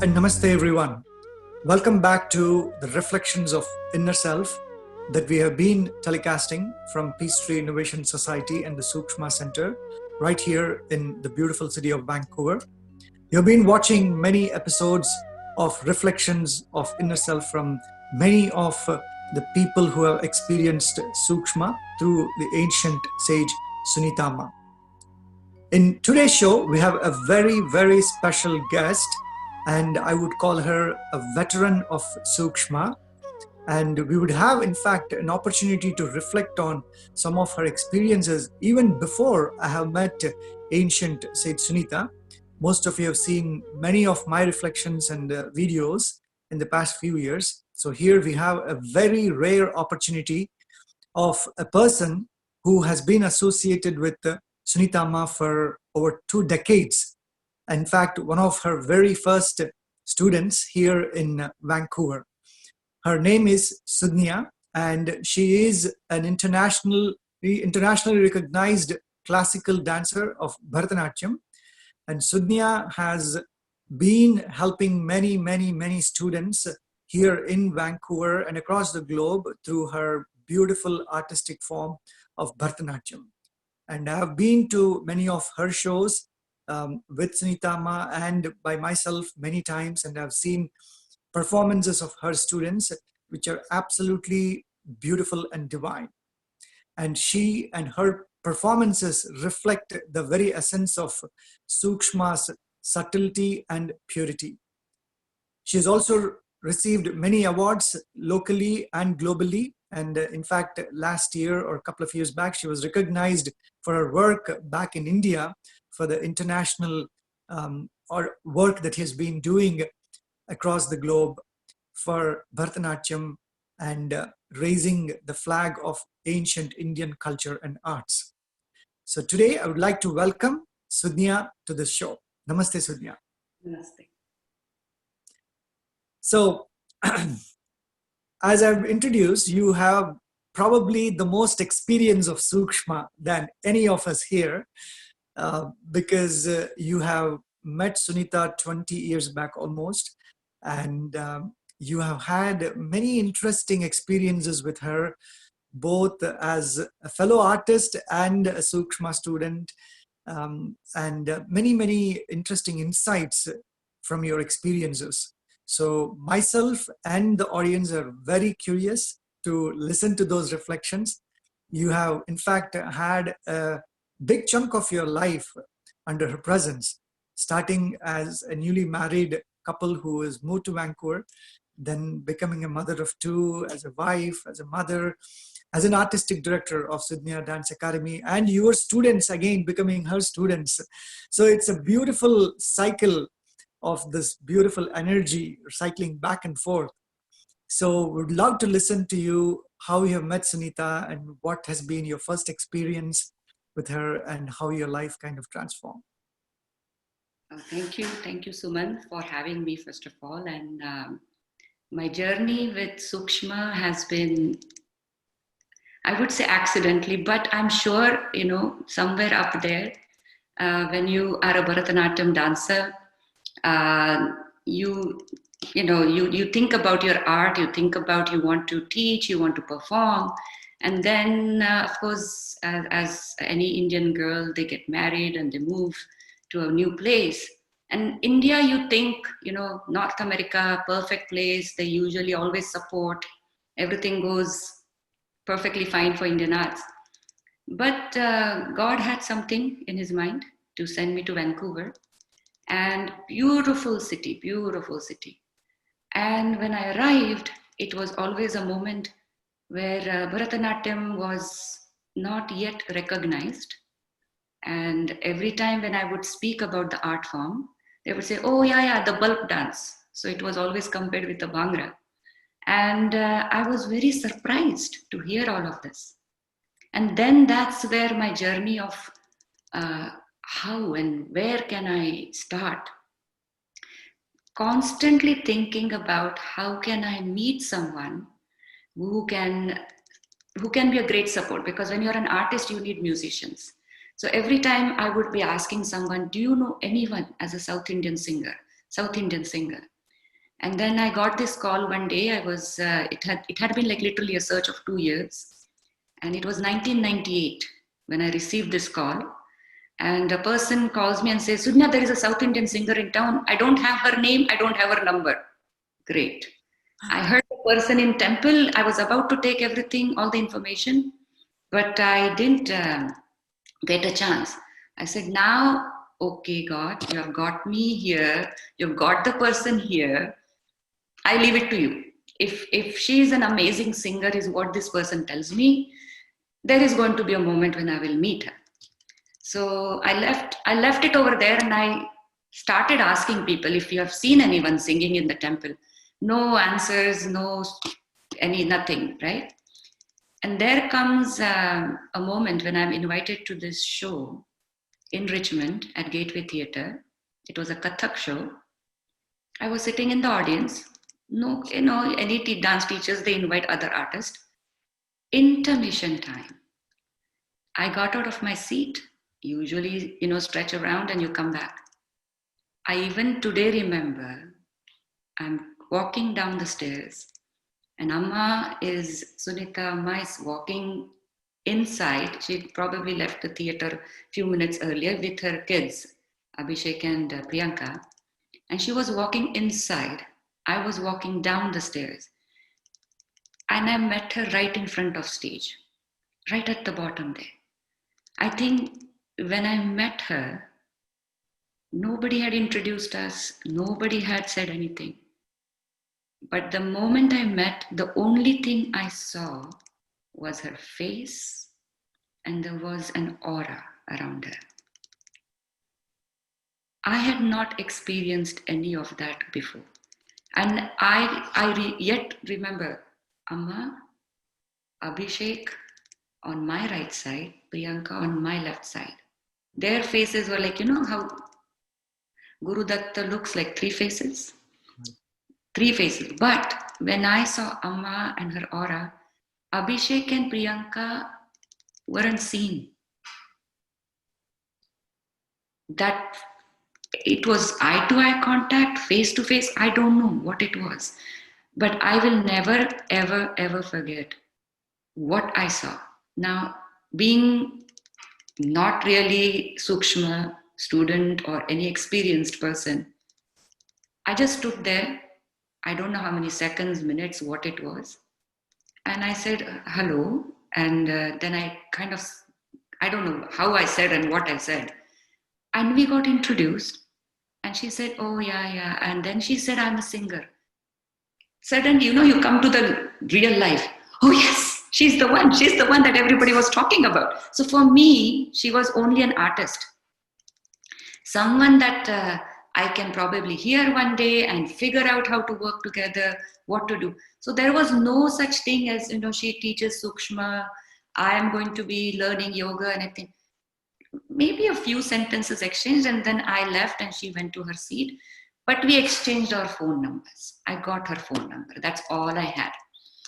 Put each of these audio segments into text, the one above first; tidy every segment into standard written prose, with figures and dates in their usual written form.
and namaste everyone. Welcome back to the Reflections of Inner Self that we have been telecasting from Peace Tree Innovation Society and the Sookshma Center right here in the beautiful city of Vancouver. You've been watching many episodes of Reflections of Inner Self from many of the people who have experienced Sookshma through the ancient sage Sunita Amma. In today's show, we have a very, very special guest, and I would call her a veteran of Sookshma. And we would have, in fact, an opportunity to reflect on some of her experiences even before I have met ancient Sage Sunita. Most of you have seen many of my reflections and videos in the past few years. So here we have a very rare opportunity of a person who has been associated with Sunita Amma for over 2 decades. In fact, one of her very first students here in Vancouver. Her name is Sudnya, and she is an internationally recognized classical dancer of Bharata. And Sudnya has been helping many students here in Vancouver and across the globe through her beautiful artistic form of Bharatanatyam. And I have been to many of her shows with Sunita Amma and by myself many times, and I've seen performances of her students which are absolutely beautiful and divine. And she and her performances reflect the very essence of Sookshma's subtlety and purity. She has also received many awards locally and globally. And in fact, last year or a couple of years back, she was recognized for her work back in India for the international or work that he has been doing across the globe for Bharatanatyam and raising the flag of ancient Indian culture and arts. So today I would like to welcome Sudnya to the show. Namaste, Sudnya. Namaste. So, as I've introduced, you have probably the most experience of Sookshma than any of us here because you have met Sunita 20 years back almost, and you have had many interesting experiences with her, both as a fellow artist and a Sookshma student, and many interesting insights from your experiences. So myself and the audience are very curious to listen to those reflections. You have, in fact, had a big chunk of your life under her presence, starting as a newly married couple who has moved to Vancouver, then becoming a mother of 2, as a wife, as a mother, as an artistic director of Sudnya Dance Academy, and your students again becoming her students. So it's a beautiful cycle of this beautiful energy cycling back and forth. So we'd love to listen to you, how you have met Sunita and what has been your first experience with her and how your life kind of transformed. Thank you, Suman, for having me first of all. And my journey with Sookshma has been, I would say accidentally, but I'm sure, somewhere up there, when you are a Bharatanatyam dancer, you think about your art, you think about you want to teach, you want to perform, and then of course as any Indian girl, they get married and they move to a new place. And India, you think, North America, perfect place, they usually always support, everything goes perfectly fine for Indian arts. But God had something in his mind to send me to Vancouver. And beautiful city. And when I arrived, it was always a moment where Bharatanatyam was not yet recognized. And every time when I would speak about the art form, they would say, oh yeah, the bulk dance. So it was always compared with the Bhangra. And I was very surprised to hear all of this. And then that's where my journey of how and where can I start? Constantly thinking about how can I meet someone who can be a great support, because when you're an artist, you need musicians. So every time I would be asking someone, do you know anyone as a South Indian singer? And then I got this call one day. It had been like literally a search of 2 years, and it was 1998 when I received this call. And a person calls me and says, Sudnya, there is a South Indian singer in town. I don't have her name. I don't have her number. Great. I heard the person in temple. I was about to take everything, all the information, but I didn't get a chance. I said, now, okay, God, you have got me here. You've got the person here. I leave it to you. If she is an amazing singer, is what this person tells me, there is going to be a moment when I will meet her. So I left it over there, and I started asking people if you have seen anyone singing in the temple. No answers, no nothing, right? And there comes a moment when I'm invited to this show in Richmond at Gateway Theatre. It was a Kathak show. I was sitting in the audience. No, any dance teachers, they invite other artists. Intermission time. I got out of my seat. Usually, stretch around and you come back. I even today remember I'm walking down the stairs, and Sunita Amma is walking inside. She probably left the theater a few minutes earlier with her kids, Abhishek and Priyanka. And she was walking inside. I was walking down the stairs. And I met her right in front of stage, right at the bottom there. I think when I met her, nobody had introduced us, nobody had said anything. But the moment I met, the only thing I saw was her face, and there was an aura around her. I had not experienced any of that before. And I yet remember Amma, Abhishek on my right side, Priyanka on my left side. Their faces were like, how Guru Datta looks like three faces? Three faces. But when I saw Amma and her aura, Abhishek and Priyanka weren't seen. That it was eye to eye contact, face to face. I don't know what it was. But I will never, ever, ever forget what I saw. Now, being not really Sookshma student or any experienced person, I just stood there. I don't know how many seconds, minutes, what it was. And I said, hello. And then I don't know how I said and what I said. And we got introduced. And she said, oh, yeah, yeah. And then she said, I'm a singer. Suddenly, you come to the real life. Oh, yes, she's the one. She's the one that everybody was talking about. So for me, she was only an artist. Someone that I can probably hear one day and figure out how to work together, what to do. So there was no such thing as, she teaches Sookshma. I am going to be learning yoga and I think maybe a few sentences exchanged, and then I left and she went to her seat. But we exchanged our phone numbers. I got her phone number. That's all I had.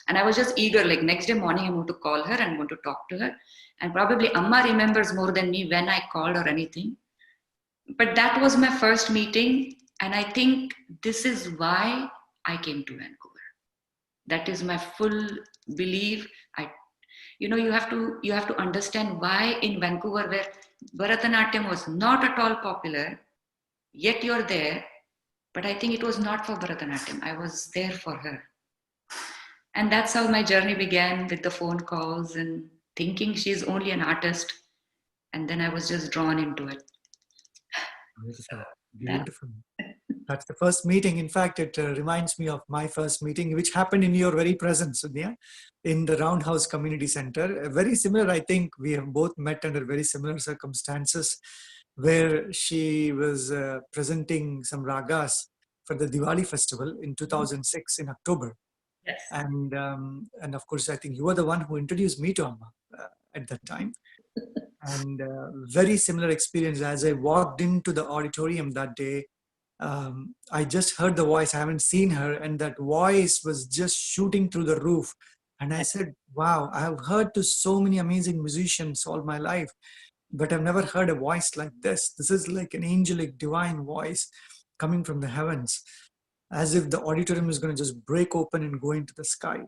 And I was just eager, like next day morning, I want to call her and want to talk to her. And probably Amma remembers more than me when I called or anything. But that was my first meeting. And I think this is why I came to Vancouver. That is my full belief. You have to understand why in Vancouver, where Bharatanatyam was not at all popular, yet you're there. But I think it was not for Bharatanatyam. I was there for her. And that's how my journey began, with the phone calls and thinking she's only an artist. And then I was just drawn into it. Beautiful. Beautiful. That's the first meeting. In fact, it reminds me of my first meeting, which happened in your very presence, Sudhya, in the Roundhouse Community Center. Very similar, I think we have both met under very similar circumstances, where she was presenting some ragas for the Diwali festival in 2006 in October. Yes. And of course, I think you were the one who introduced me to Amma at that time. And very similar experience. As I walked into the auditorium that day, I just heard the voice. I haven't seen her, and that voice was just shooting through the roof. And I said, wow, I have heard to so many amazing musicians all my life, but I've never heard a voice like this. This is like an angelic, divine voice coming from the heavens. as if the auditorium is going to just break open and go into the sky.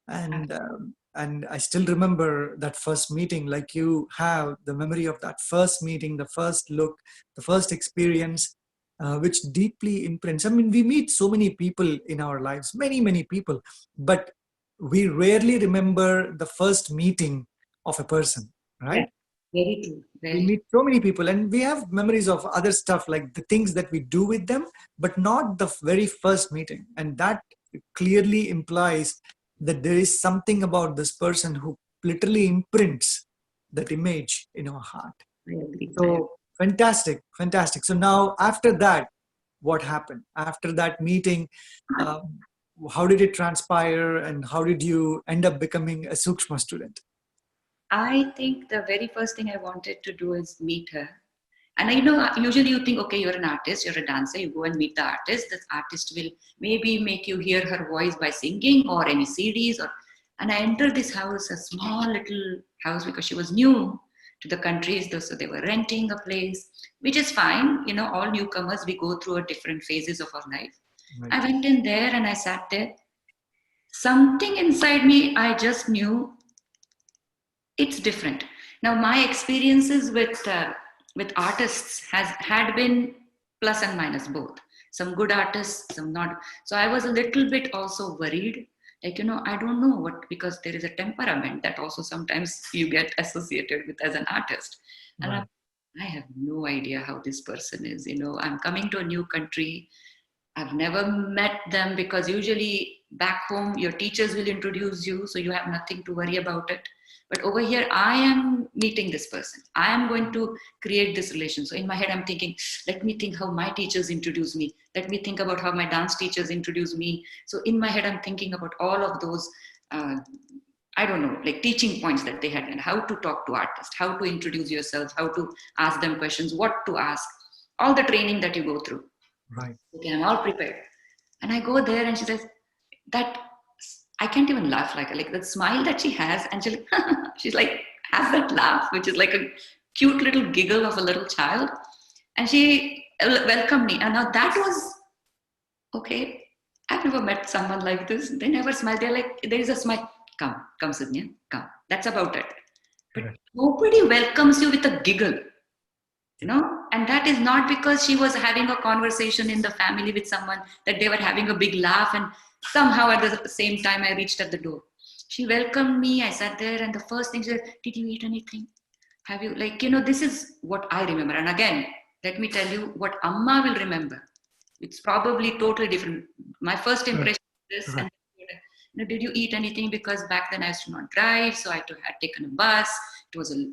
And I still remember that first meeting, like you have the memory of that first meeting, the first look, the first experience, which deeply imprints. I mean, we meet so many people in our lives, many people, but we rarely remember the first meeting of a person, Yeah, right? very true. We Very true. meet so many people and we have memories of other stuff, like the things that we do with them, but not the very first meeting. And that clearly implies that there is something about this person who literally imprints that image in our heart. I agree. I agree. So fantastic. So now after that, what happened after that meeting? um, how did it transpire, and how did you end up becoming a Sookshma student? I think the very first thing I wanted to do is meet her. And usually you think, okay, you're an artist, you're a dancer, you go and meet the artist. The artist will maybe make you hear her voice by singing or any CDs. And I entered this house, a small little house, because she was new to the country, so they were renting a place, which is fine. All newcomers, we go through a different phases of our life. Right. I went in there and I sat there. Something inside me, I just knew it's different. Now my experiences with artists has had been plus and minus both, some good artists, some not. So I was a little bit also worried, like, I don't know what, because there is a temperament that also sometimes you get associated with as an artist. And Right. I have no idea how this person is. I'm coming to a new country. I've never met them, because usually back home your teachers will introduce you, so you have nothing to worry about it. But over here, I am meeting this person. I am going to create this relation. So in my head, I'm thinking, let me think how my teachers introduce me. Let me think about how my dance teachers introduce me. So in my head, I'm thinking about all of those, uh, I don't know, like teaching points that they had, and how to talk to artists, how to introduce yourself, how to ask them questions, what to ask, all the training that you go through. Right. Okay, I'm all prepared. And I go there and she says, that I can't even laugh, like that smile that she has, and she's like has that laugh, which is like a cute little giggle of a little child. And she welcomed me. And now that was okay. I've never met someone like this. They never smile. They're like, there is a smile. Come, Sudnya, come. That's about it. But Correct. nobody welcomes you with a giggle. And that is not because she was having a conversation in the family with someone, that they were having a big laugh, and somehow at the same time I reached at the door. She welcomed me. I sat there, and the first thing she said, did you eat anything? Have you, this is what I remember. And again, let me tell you what Amma will remember. It's probably totally different. My first Correct. impression is this. Correct. And did you eat anything? Because back then I used to not drive, so I had taken a bus. It was a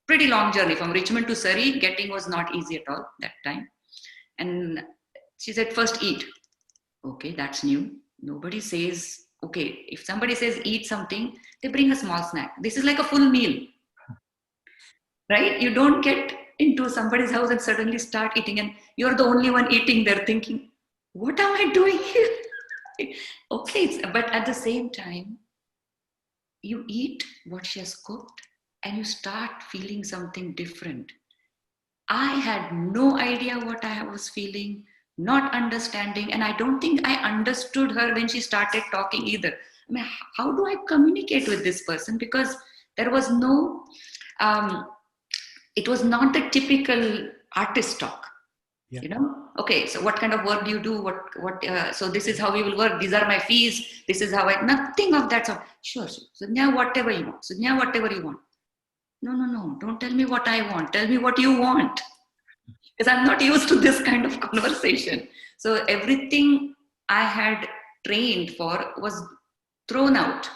pretty long journey from Richmond to Surrey. Getting was not easy at all that time. And she said, first eat. Okay, that's new. Nobody says, okay, if somebody says eat something, they bring a small snack. This is like a full meal, right? You don't get into somebody's house and suddenly start eating, and you're the only one eating there thinking, what am I doing here? Okay, but at the same time, you eat what she has cooked and you start feeling something different. I had no idea what I was feeling, not understanding, and I don't think I understood her when she started talking either. I mean, how do I communicate with this person? Because there was no, um, it was not the typical artist talk. Yeah. Okay, so what kind of work do you do, so this is how we will work, these are my fees, this is how nothing of that. So sure, Sudnya, whatever you want. Sudnya, whatever you want. No, don't tell me what I want, tell me what you want, because I'm not used to this kind of conversation. So everything I had trained for was thrown out,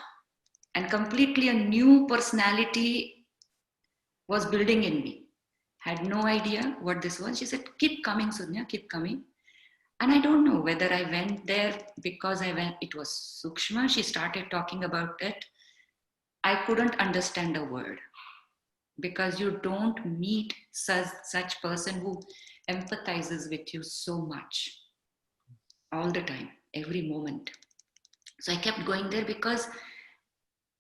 and completely a new personality was building in me. Had no idea what this was. She said, keep coming, Sudnya, keep coming. And I don't know whether I went there because it was Sookshma. She started talking about it. I couldn't understand a word, because you don't meet such person who empathizes with you so much all the time, every moment. So I kept going there because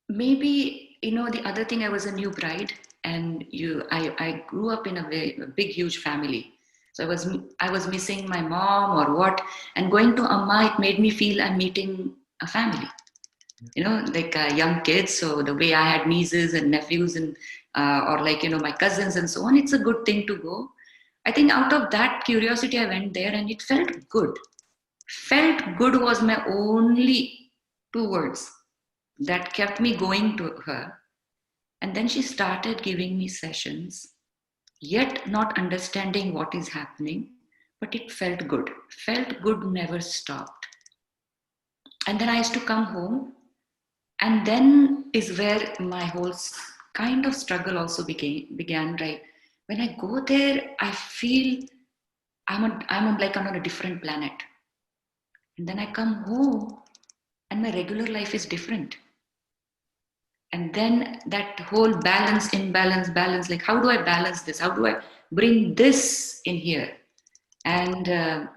maybe, the other thing, I was a new bride, and I grew up in a big, huge family. So I was missing my mom or what, and going to Amma, it made me feel I'm meeting a family, like young kids. So the way I had nieces and nephews and or like my cousins and so on, it's a good thing to go. I think out of that curiosity, I went there, and it felt good. Felt good was my only two words that kept me going to her. And then she started giving me sessions, yet not understanding what is happening, but it felt good. Felt good, never stopped. And then I used to come home, and then is where my whole kind of struggle also began, right? When I go there, I feel I'm like on a different planet. And then I come home, and my regular life is different. And then that whole balance, imbalance, balance, like how do I balance this? How do I bring this in here? And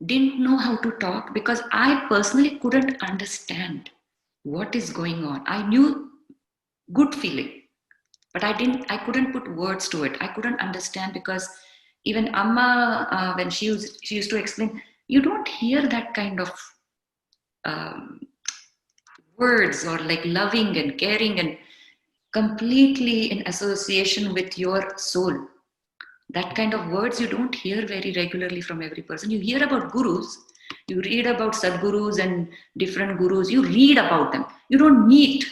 didn't know how to talk because I personally couldn't understand what is going on. I knew good feeling, but I couldn't put words to it. I couldn't understand because even Amma, when she used to explain, you don't hear that kind of um, words or like loving and caring and completely in association with your soul. That kind of words you don't hear very regularly from every person. You hear about gurus, you read about sadgurus and different gurus, you read about them. You don't meet.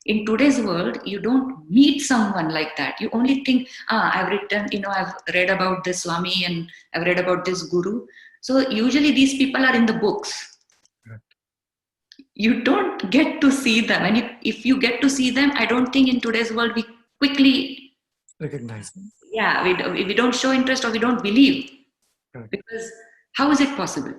In today's world, you don't meet someone like that. You only think, I've written, I've read about this Swami and I've read about this guru. So usually these people are in the books. You don't get to see them. And if you get to see them, I don't think in today's world we quickly, Recognize them. yeah, we don't show interest or we don't believe. Correct. Because how is it possible?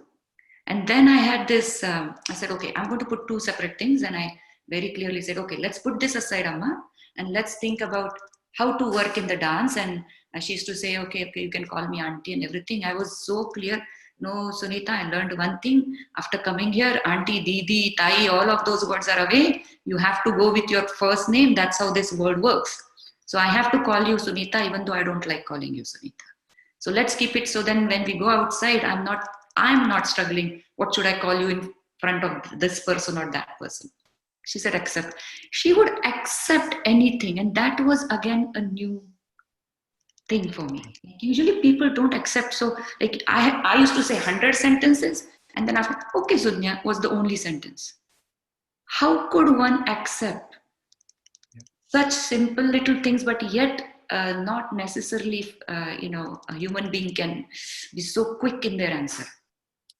And then I had this, I said, okay, I'm going to put two separate things. And I very clearly said, okay, let's put this aside, Amma, and let's think about how to work in the dance. And she used to say, okay, you can call me auntie and everything. I was so clear. No, Sunita, I learned one thing. After coming here, auntie, didi, tai, all of those words are away. You have to go with your first name. That's how this world works. So I have to call you Sunita, even though I don't like calling you Sunita. So let's keep it so then when we go outside, I'm not struggling. What should I call you in front of this person or that person? She said, accept. She would accept anything. And that was again a new thing for me. Usually people don't accept. So like I used to say 100 sentences. And then after, okay, Sudnya was the only sentence. How could one accept such simple little things, but yet not necessarily, a human being can be so quick in their answer.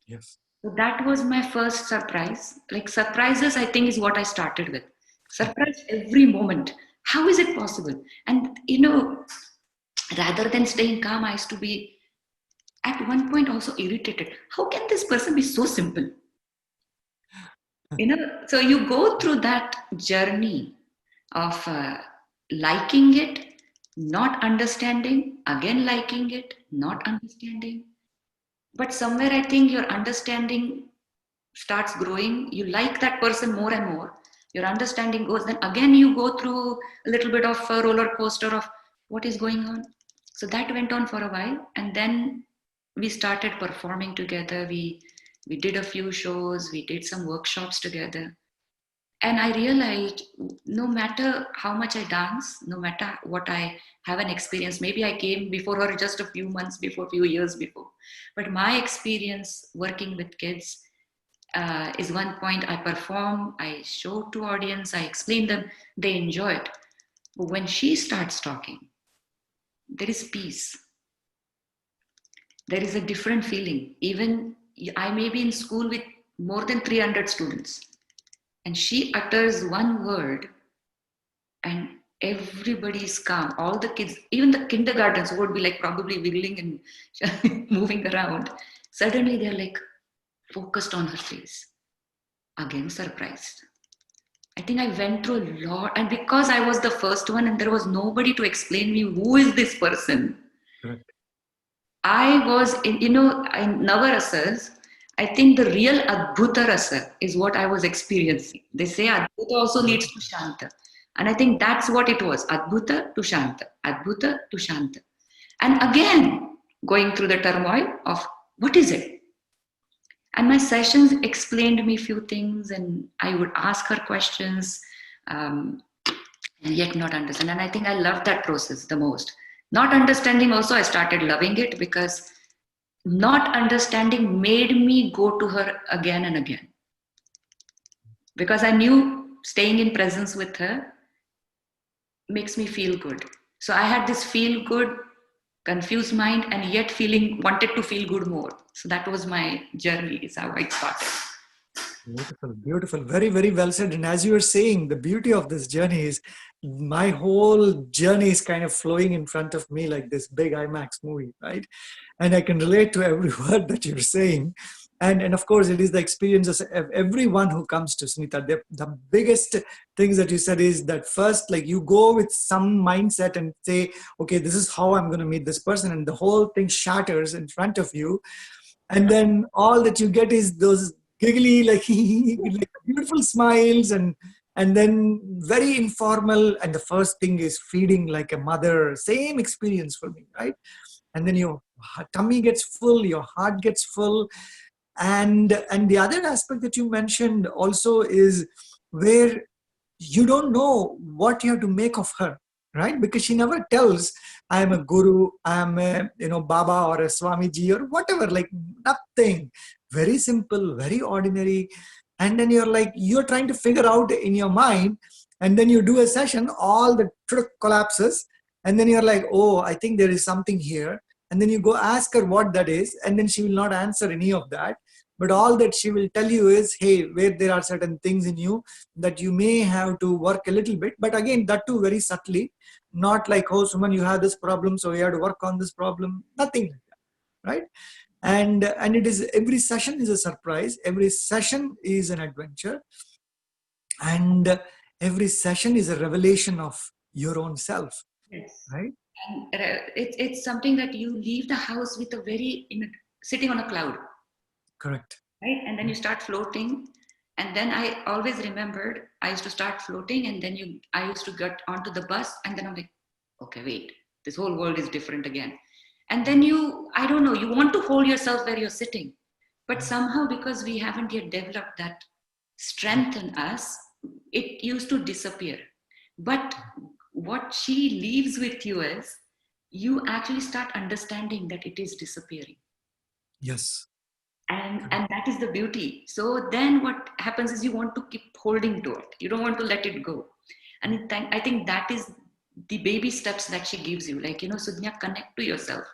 Yes. So that was my first surprise. Like surprises, I think is what I started with. Surprise every moment. How is it possible? And rather than staying calm, I used to be at one point also irritated. How can this person be so simple? So you go through that journey of liking it, not understanding, again liking it, not understanding. But somewhere I think your understanding starts growing. You like that person more and more. Your understanding goes, then again you go through a little bit of a roller coaster of what is going on. So that went on for a while, and then we started performing together. We did a few shows, we did some workshops together. And I realized no matter how much I dance, no matter what I have an experience, maybe I came before her just a few months before, few years before, but my experience working with kids is one point. I perform, I show to audience, I explain them, they enjoy it. But when she starts talking, there is peace. There is a different feeling. Even I may be in school with more than 300 students, and she utters one word and everybody is calm. All the kids, even the kindergartens who would be like probably wiggling and moving around, suddenly they're like focused on her face. Again, surprised. I think I went through a lot, and because I was the first one and there was nobody to explain me who is this person, Correct. I was in Navarasas. I think the real Adbhuta Rasa is what I was experiencing. They say Adbhuta also leads to Shanta. And I think that's what it was. Adbhuta to Shanta. Adbhuta to Shanta. And again, going through the turmoil of what is it. And my sessions explained me few things, and I would ask her questions, um, and yet not understand. And I think I loved that process the most. Not understanding also, I started loving it, because not understanding made me go to her again and again, because I knew staying in presence with her makes me feel good. So I had this feel good, confused mind, and yet feeling wanted to feel good more. So that was my journey, is how I started. Beautiful, beautiful. Very, very well said. And as you were saying, the beauty of this journey is my whole journey is kind of flowing in front of me like this big IMAX movie, right? And I can relate to every word that you're saying. And of course, it is the experiences of everyone who comes to Sunita. The biggest things that you said is that first, like you go with some mindset and say, okay, this is how I'm going to meet this person. And the whole thing shatters in front of you, and then all that you get is those giggly like, like beautiful smiles, and then very informal, and the first thing is feeding like a mother. Same experience for me, right? And then your tummy gets full, your heart gets full. And the other aspect that you mentioned also is where you don't know what you have to make of her, right? Because she never tells, I am a guru, I am a baba or a swamiji or whatever, like nothing. Very simple, very ordinary. And then you're trying to figure out in your mind, and then you do a session, all the truck collapses, and then you're like, oh, I think there is something here. And then you go ask her what that is, and then she will not answer any of that. But all that she will tell you is, hey, where there are certain things in you that you may have to work a little bit, but again, that too very subtly, not like, oh, Suman, you have this problem, so you have to work on this problem, nothing like that, right? And it is, every session is a surprise, every session is an adventure, and every session is a revelation of your own self, Yes. right? And it's something that you leave the house with a very, sitting on a cloud, Correct. right? And then you start floating. And then I always remembered I used to start floating, and then I used to get onto the bus, and then I'm like, okay, wait, this whole world is different again. And then I don't know, you want to hold yourself where you're sitting, but somehow because we haven't yet developed that strength in us, it used to disappear. But what she leaves with you is, you actually start understanding that it is disappearing. Yes. And that is the beauty. So then what happens is, you want to keep holding to it, you don't want to let it go. And I think that is the baby steps that she gives you, like, Sudnya, connect to yourself.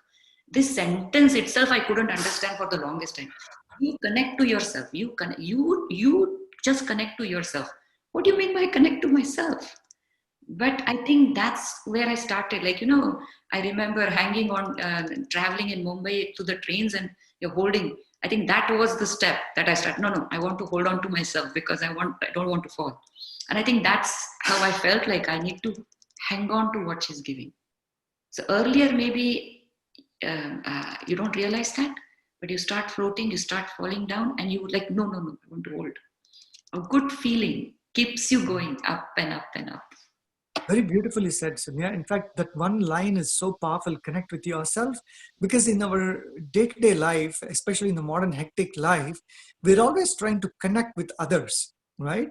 This sentence itself I couldn't understand for the longest time. You connect to yourself, you just connect to yourself. What do you mean by connect to myself? But I think that's where I started. Like, I remember hanging on, traveling in Mumbai to the trains, and you're holding. I think that was the step that I started. No, no, I want to hold on to myself, because I don't want to fall. And I think that's how I felt like I need to hang on to what she's giving. So earlier, maybe you don't realize that, but you start floating, you start falling down, and you like, no, no, no, I want to hold. A good feeling keeps you going up and up and up. Very beautifully said, Sunya. In fact, that one line is so powerful, connect with yourself, because in our day-to-day life, especially in the modern hectic life, we're always trying to connect with others, right?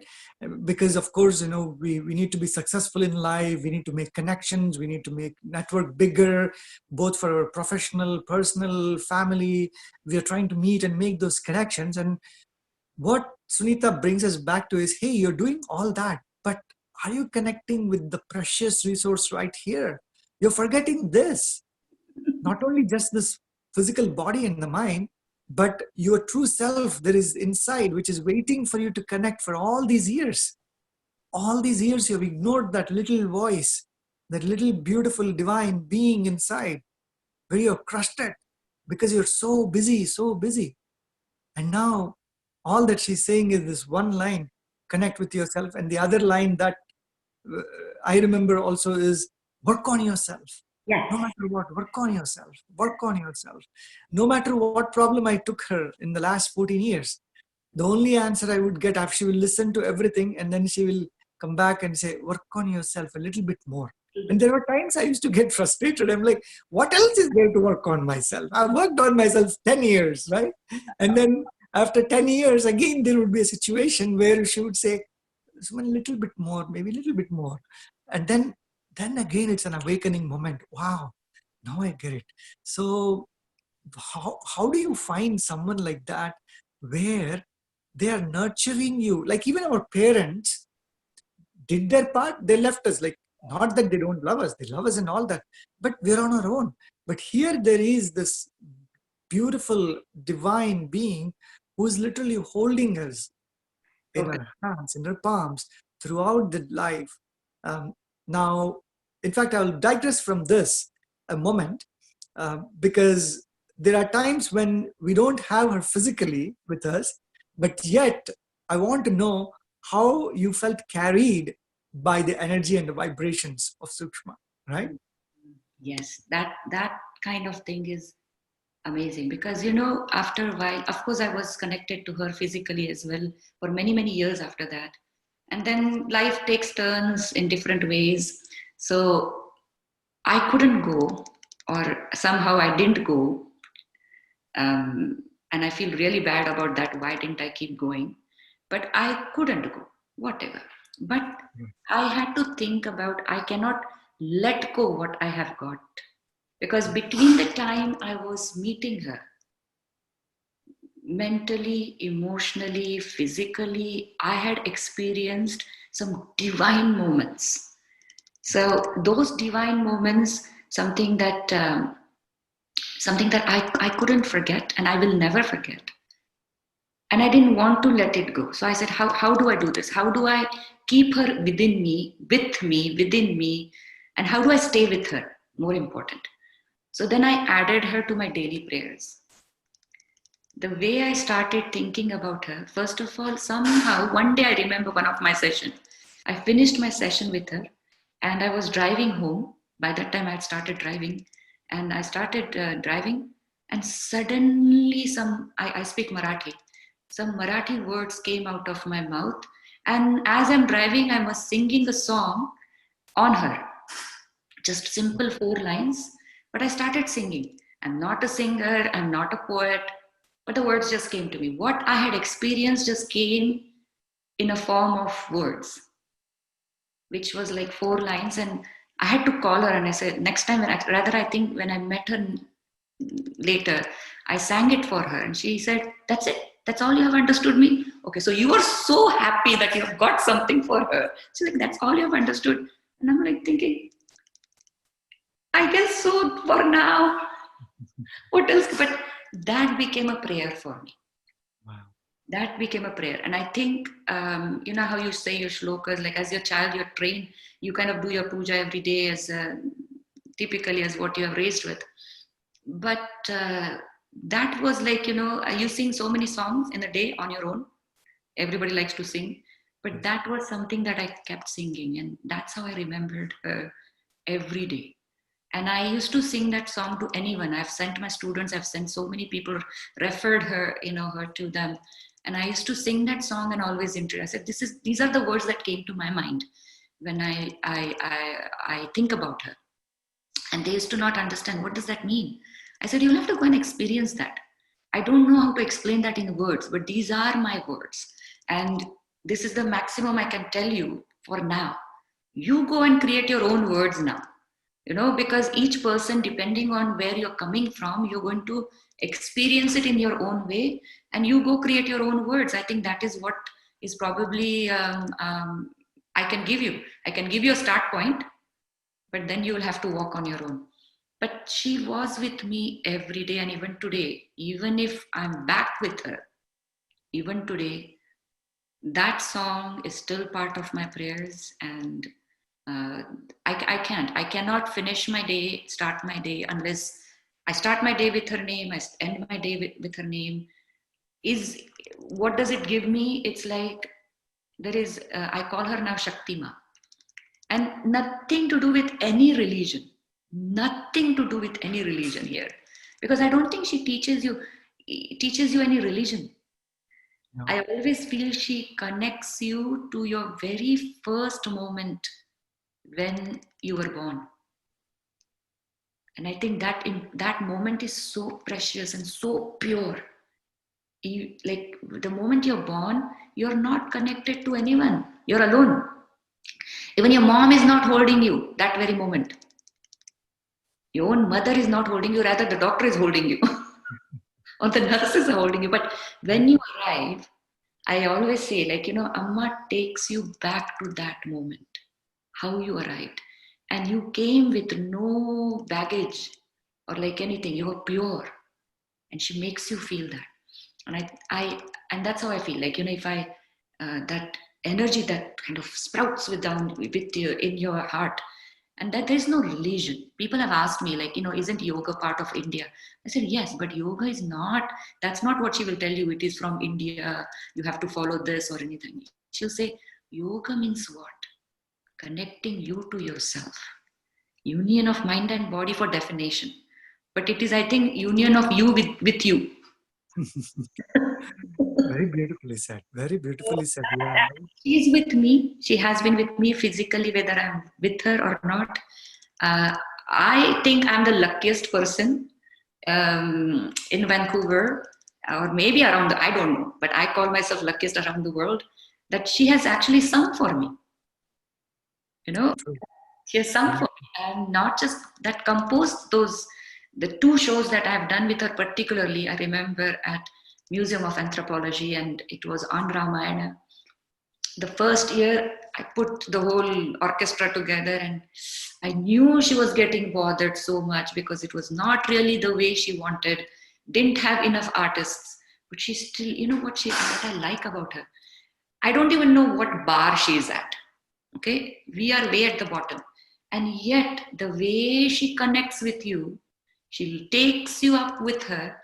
Because of course, we need to be successful in life, we need to make connections, we need to make network bigger, both for our professional, personal, family. We are trying to meet and make those connections. And what Sunita brings us back to is, hey, you're doing all that, but are you connecting with the precious resource right here? You're forgetting this. Not only just this physical body and the mind, but your true self that is inside, which is waiting for you to connect for all these years. All these years you've ignored that little voice, that little beautiful divine being inside, where you're crushed it because you're so busy, so busy. And now all that she's saying is this one line, connect with yourself. And the other line that uh, I remember also is, work on yourself. No Yes. matter what, work on yourself. Work on yourself. No matter what problem I took her in the last 14 years, the only answer I would get after, she will listen to everything, and then she will come back and say, work on yourself a little bit more. And there were times I used to get frustrated. I'm like, what else is there to work on myself? I've worked on myself 10 years, right? And then after 10 years, again, there would be a situation where she would say, "Suman, a little bit more, maybe a little bit more." And then again, it's an awakening moment. Wow, now I get it. So how do you find someone like that where they are nurturing you? Like even our parents did their part, they left us. Like, not that they don't love us, they love us and all that, but we're on our own. But here there is this beautiful divine being who is literally holding us in Totally. our hands, in our palms throughout the life. Um, Now, in fact, I will digress from this a moment, because there are times when we don't have her physically with us, but yet I want to know how you felt carried by the energy and the vibrations of Sukshma, right? Mm. Yes, that kind of thing is amazing because you know after a while, of course, I was connected to her physically as well for many years after that, and then life takes turns in different ways. So I couldn't go, or somehow I didn't go, and I feel really bad about that. Why didn't I keep going? But I couldn't go. Whatever. But I had to think about I cannot let go what I have got because between the time I was meeting her, mentally, emotionally, physically, I had experienced some divine moments. So those divine moments, something that I couldn't forget and I will never forget. And I didn't want to let it go. So I said, how do I do this? How do I keep her within me, with me, within me? And how do I stay with her? More important. So then I added her to my daily prayers. The way I started thinking about her, first of all, somehow one day I remember one of my session. I finished my session with her and I was driving home. By that time I had started driving and I started driving and suddenly I speak Marathi. Some Marathi words came out of my mouth and as I'm driving I was singing a song on her. Just simple 4 lines, but I started singing. I'm not a singer, I'm not a poet, but the words just came to me. What I had experienced just came in a form of words, which was like 4 lines. And I had to call her and I said, next time, rather, I think when I met her later, I sang it for her. And she said, that's it. That's all you have understood me. Okay, so you are so happy that you have got something for her. She's like, that's all you have understood. And I'm like thinking, I guess so for now. What else? But that became a prayer for me. Wow. That became a prayer. And I think, you know how you say your shlokas, like as your child, you're trained, you kind of do your puja every day as typically as what you have raised with. But that was like, you know, you sing so many songs in a day on your own. Everybody likes to sing. But Yes. that was something that I kept singing. And that's how I remembered her every day. And I used to sing that song to anyone. I've sent my students, I've sent so many people, referred her, you know, her to them. And I used to sing that song and always I said, these are the words that came to my mind when I think about her. And they used to not understand what does that mean. I said, you'll have to go and experience that. I don't know how to explain that in words, but these are my words. And this is the maximum I can tell you for now. You go and create your own words now, you know, because each person, depending on where you're coming from, you're going to experience it in your own way and you go create your own words. I think that is what is probably I can give you a start point, but then you will have to walk on your own. But she was with me every day, and even today, even if I'm back with her, even today, that song is still part of my prayers. And uh, I cannot finish my day, start my day unless I start my day with her name, I end my day with her name. Is what does it give me? It's like there is, I call her now Shaktima, and nothing to do with any religion, nothing to do with any religion here, because I don't think she teaches you any religion. No. I always feel she connects you to your very first moment when you were born. And I think that that moment is so precious and so pure. Like the moment you're born, you're not connected to anyone. You're alone. Even your mom is not holding you that very moment. Your own mother is not holding you, rather the doctor is holding you. Or the nurses are holding you. But when you arrive, I always say, like, Amma takes you back to that moment, how you arrived. And you came with no baggage or like anything. You were pure. And she makes you feel that. And and that's how I feel. Like, if that energy that kind of sprouts with you in your heart, and that there's no religion. People have asked me, like, isn't yoga part of India? I said, yes, but yoga is not, that's not what she will tell you. It is from India. You have to follow this or anything. She'll say, yoga means what? Connecting you to yourself. Union of mind and body for definition. But it is, I think, union of you with you. Very beautifully said. Very beautifully said. Yeah. She's with me. She has been with me physically, whether I'm with her or not. I think I'm the luckiest person in Vancouver, or maybe around I don't know, but I call myself luckiest around the world, that she has actually sung for me. You know, True. she has sung Yeah. for me, and not just that, composed the two shows that I've done with her, particularly. I remember at Museum of Anthropology, and it was on Ramayana. The first year, I put the whole orchestra together, and I knew she was getting bothered so much because it was not really the way she wanted, didn't have enough artists. But she still, what I like about her, I don't even know what bar she's at. Okay, we are way at the bottom, and yet the way she connects with you, she takes you up with her,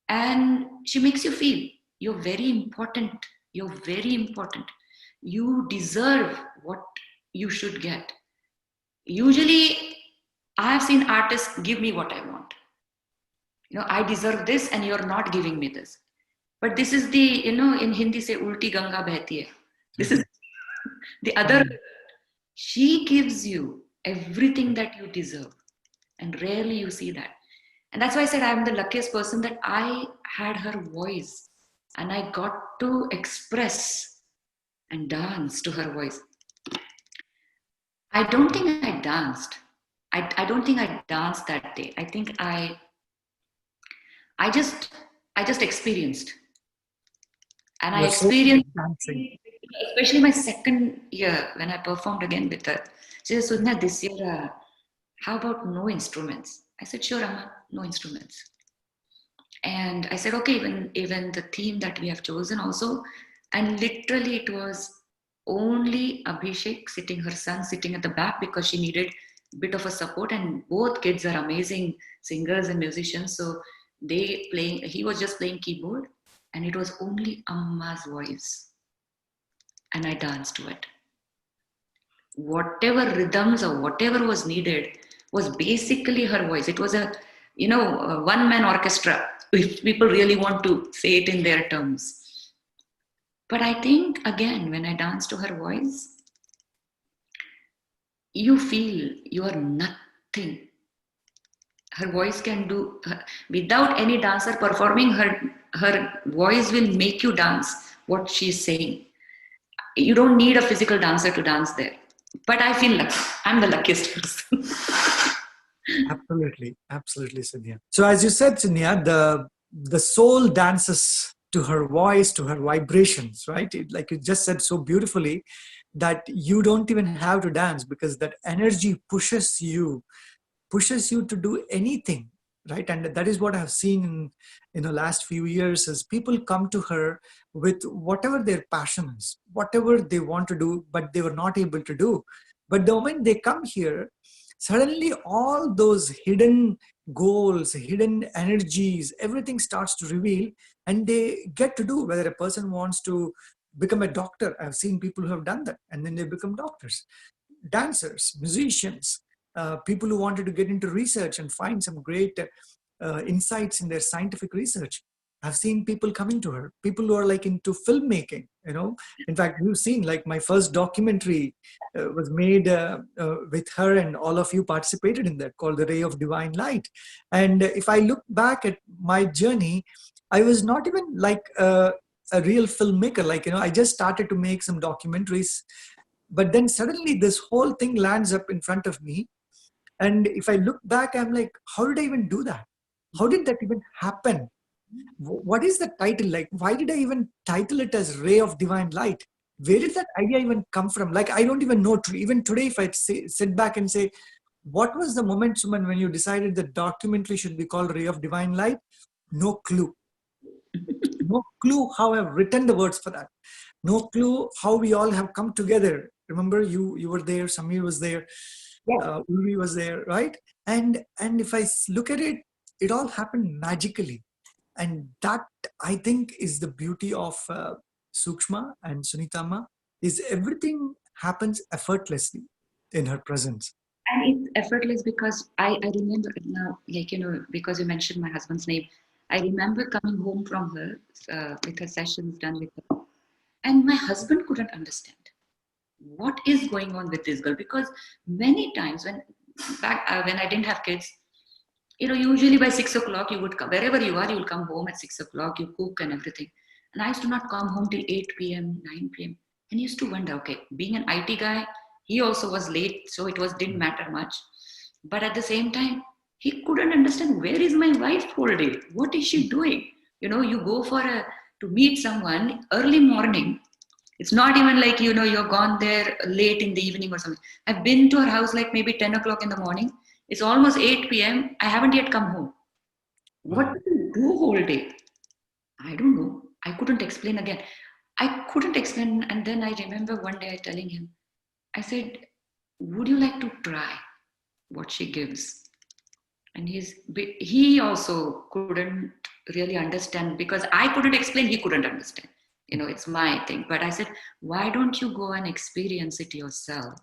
and she makes you feel you're very important. You're very important. You deserve what you should get. Usually, I have seen artists give me what I want. I deserve this, and you're not giving me this. But this is the, in Hindi say ulti ganga behti hai. This is the other. Mm. She gives you everything that you deserve, and rarely you see that. And that's why I said I'm the luckiest person, that I had her voice and I got to express and dance to her voice. I don't think I danced. I don't think I danced that day. I think I just I just experienced. And You I were so experienced, dancing. especially my second year when I performed again with her. She said, Sudnya, this year, how about no instruments? I said, sure, Amma, no instruments. And I said, okay, even the theme that we have chosen also. And literally it was only Abhishek sitting, her son sitting at the back, because she needed a bit of a support. And both kids are amazing singers and musicians. So he was just playing keyboard, and it was only Amma's voice. And I danced to it. Whatever rhythms or whatever was needed was basically her voice. It was a one man orchestra, if people really want to say it in their terms. But I think, again, when I dance to her voice, you feel you are nothing. Her voice can do, without any dancer performing, her voice will make you dance what she's saying. You don't need a physical dancer to dance there. But I feel lucky. I'm the luckiest person. Absolutely. Absolutely, Sudhya. So as you said, Sudhya, the soul dances to her voice, to her vibrations, right? Like you just said so beautifully, that you don't even have to dance because that energy pushes you to do anything, right? And that is what I have seen in the last few years, is people come to her with whatever their passion is, whatever they want to do but they were not able to do. But the moment they come here, suddenly all those hidden goals, hidden energies, everything starts to reveal, and they get to do. Whether a person wants to become a doctor, I've seen people who have done that and then they become doctors, dancers, musicians, people who wanted to get into research and find some great insights in their scientific research. I've seen people coming to her, people who are like into filmmaking, you know. In fact, you've seen like my first documentary was made with her, and all of you participated in that, called The Ray of Divine Light. And if I look back at my journey, I was not even like a real filmmaker. Like, you know, I just started to make some documentaries, but then suddenly this whole thing lands up in front of me. And if I look back, I'm like, how did I even do that? How did that even happen? What is the title? Like, why did I even title it as Ray of Divine Light? Where did that idea even come from? Like, I don't even know. Even today, if I sit back and say, what was the moment, Suman, when you decided the documentary should be called Ray of Divine Light? No clue. No clue how I've written the words for that. No clue how we all have come together. Remember, you were there, Samir was there, Yes. Ulvi was there, right? And if I look at it, it all happened magically. And that, I think, is the beauty of Sookshma and Sunita Amma, is everything happens effortlessly in her presence. And it's effortless because I remember now, like, because you mentioned my husband's name, I remember coming home from her with her sessions done with her. And my husband couldn't understand what is going on with this girl, because many times when I didn't have kids, usually by 6 o'clock you would come, wherever you are, you will come home at 6 o'clock, you cook and everything. And I used to not come home till 8 p.m., 9 p.m. And he used to wonder, okay, being an IT guy, he also was late, so it was didn't matter much. But at the same time, he couldn't understand, where is my wife whole day? What is she doing? You go to meet someone early morning. It's not even like, you're gone there late in the evening or something. I've been to her house like maybe 10 o'clock in the morning. It's almost 8 p.m. I haven't yet come home. What Wow. do you do whole day? I don't know. I couldn't explain again. I couldn't explain. And then I remember one day I telling him, I said, would you like to try what she gives? And he also couldn't really understand, because I couldn't explain, he couldn't understand. It's my thing. But I said, why don't you go and experience it yourself?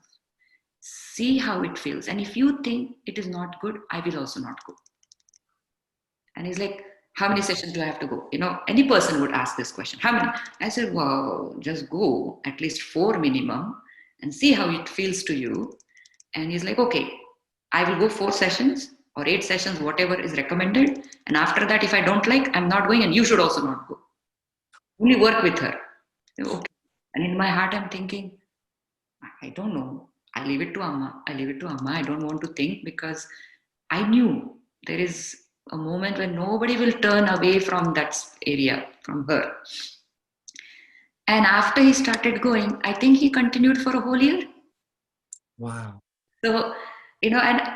See how it feels. And if you think it is not good, I will also not go. And he's like, how many sessions do I have to go? Any person would ask this question. How many? I said, well, just go at least 4 minimum and see how it feels to you. And he's like, okay, I will go 4 sessions or 8 sessions, whatever is recommended. And after that, if I don't like, I'm not going, and you should also not go. Only work with her. Okay. And in my heart, I'm thinking, I don't know. I leave it to Amma. I leave it to Amma. I don't want to think, because I knew there is a moment when nobody will turn away from that area, from her. And after he started going, I think he continued for a whole year. Wow. So, and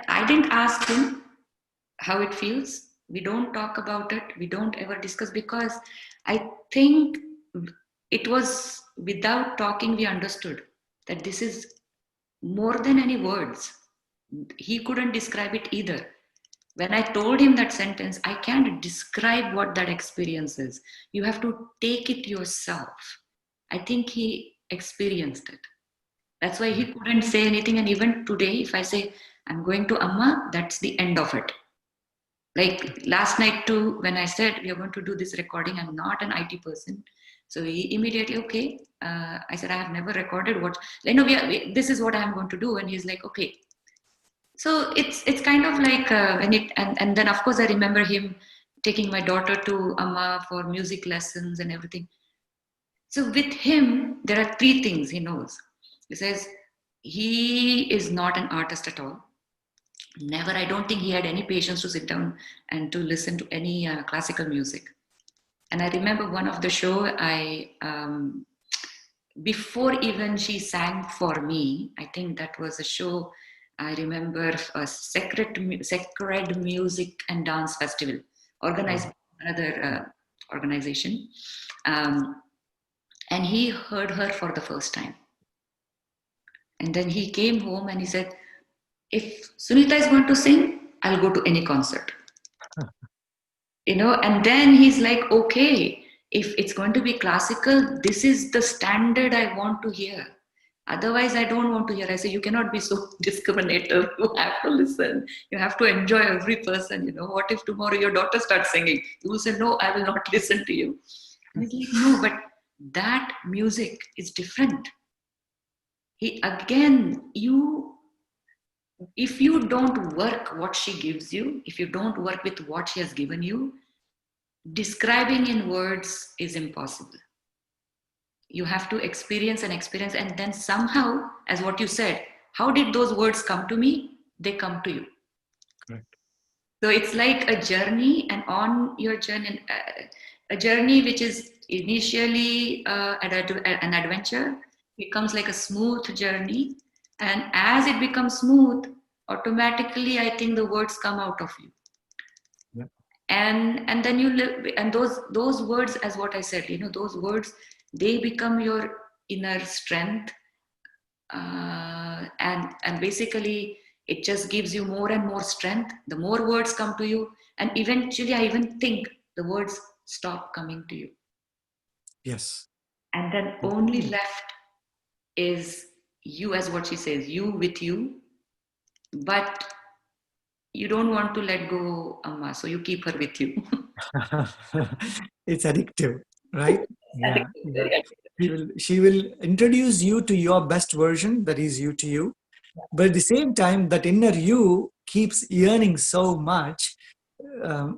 I didn't ask him how it feels. We don't talk about it. We don't ever discuss, because I think it was without talking, we understood that this is more than any words. He couldn't describe it either. When I told him that sentence, I can't describe what that experience is. You have to take it yourself. I think he experienced it. That's why he couldn't say anything. And even today, if I say, I'm going to Amma, that's the end of it. Like last night too, when I said we are going to do this recording, I'm not an IT person. So he immediately, okay. I said, I have never recorded what, this is what I'm going to do. And he's like, okay. So it's kind of like and then of course I remember him taking my daughter to Amma for music lessons and everything. So with him, there are 3 things he knows. He says he is not an artist at all. Never. I don't think he had any patience to sit down and to listen to any classical music. And I remember one of the show, before even she sang for me, I think that was a show, I remember, a sacred music and dance festival organized Wow. by another organization. And he heard her for the first time. And then he came home and he said, if Sunita is going to sing, I'll go to any concert. And then he's like, okay, if it's going to be classical, this is the standard I want to hear. Otherwise, I don't want to hear. I say, you cannot be so discriminative. You have to listen. You have to enjoy every person. What if tomorrow your daughter starts singing? You will say, no, I will not listen to you. And he's like, no, but that music is different. If you don't work what she gives you, if you don't work with what she has given you, describing in words is impossible. You have to experience, and then somehow, as what you said, how did those words come to me? They come to you. Correct. So it's like a journey, and on your journey, a journey which is initially an adventure becomes like a smooth journey, and as it becomes smooth, automatically I think the words come out of you. Yeah. And then you live, and those words, as what I said, those words, they become your inner strength, and basically it just gives you more and more strength. The more words come to you, and eventually I even think the words stop coming to you, Yes. and then only left is you, as what she says, you with you. But you don't want to let go, Amma, so you keep her with you. It's addictive, right? Yeah, Addictive, yeah. very addictive. She will introduce you to your best version, that is you to you. But at the same time, that inner you keeps yearning so much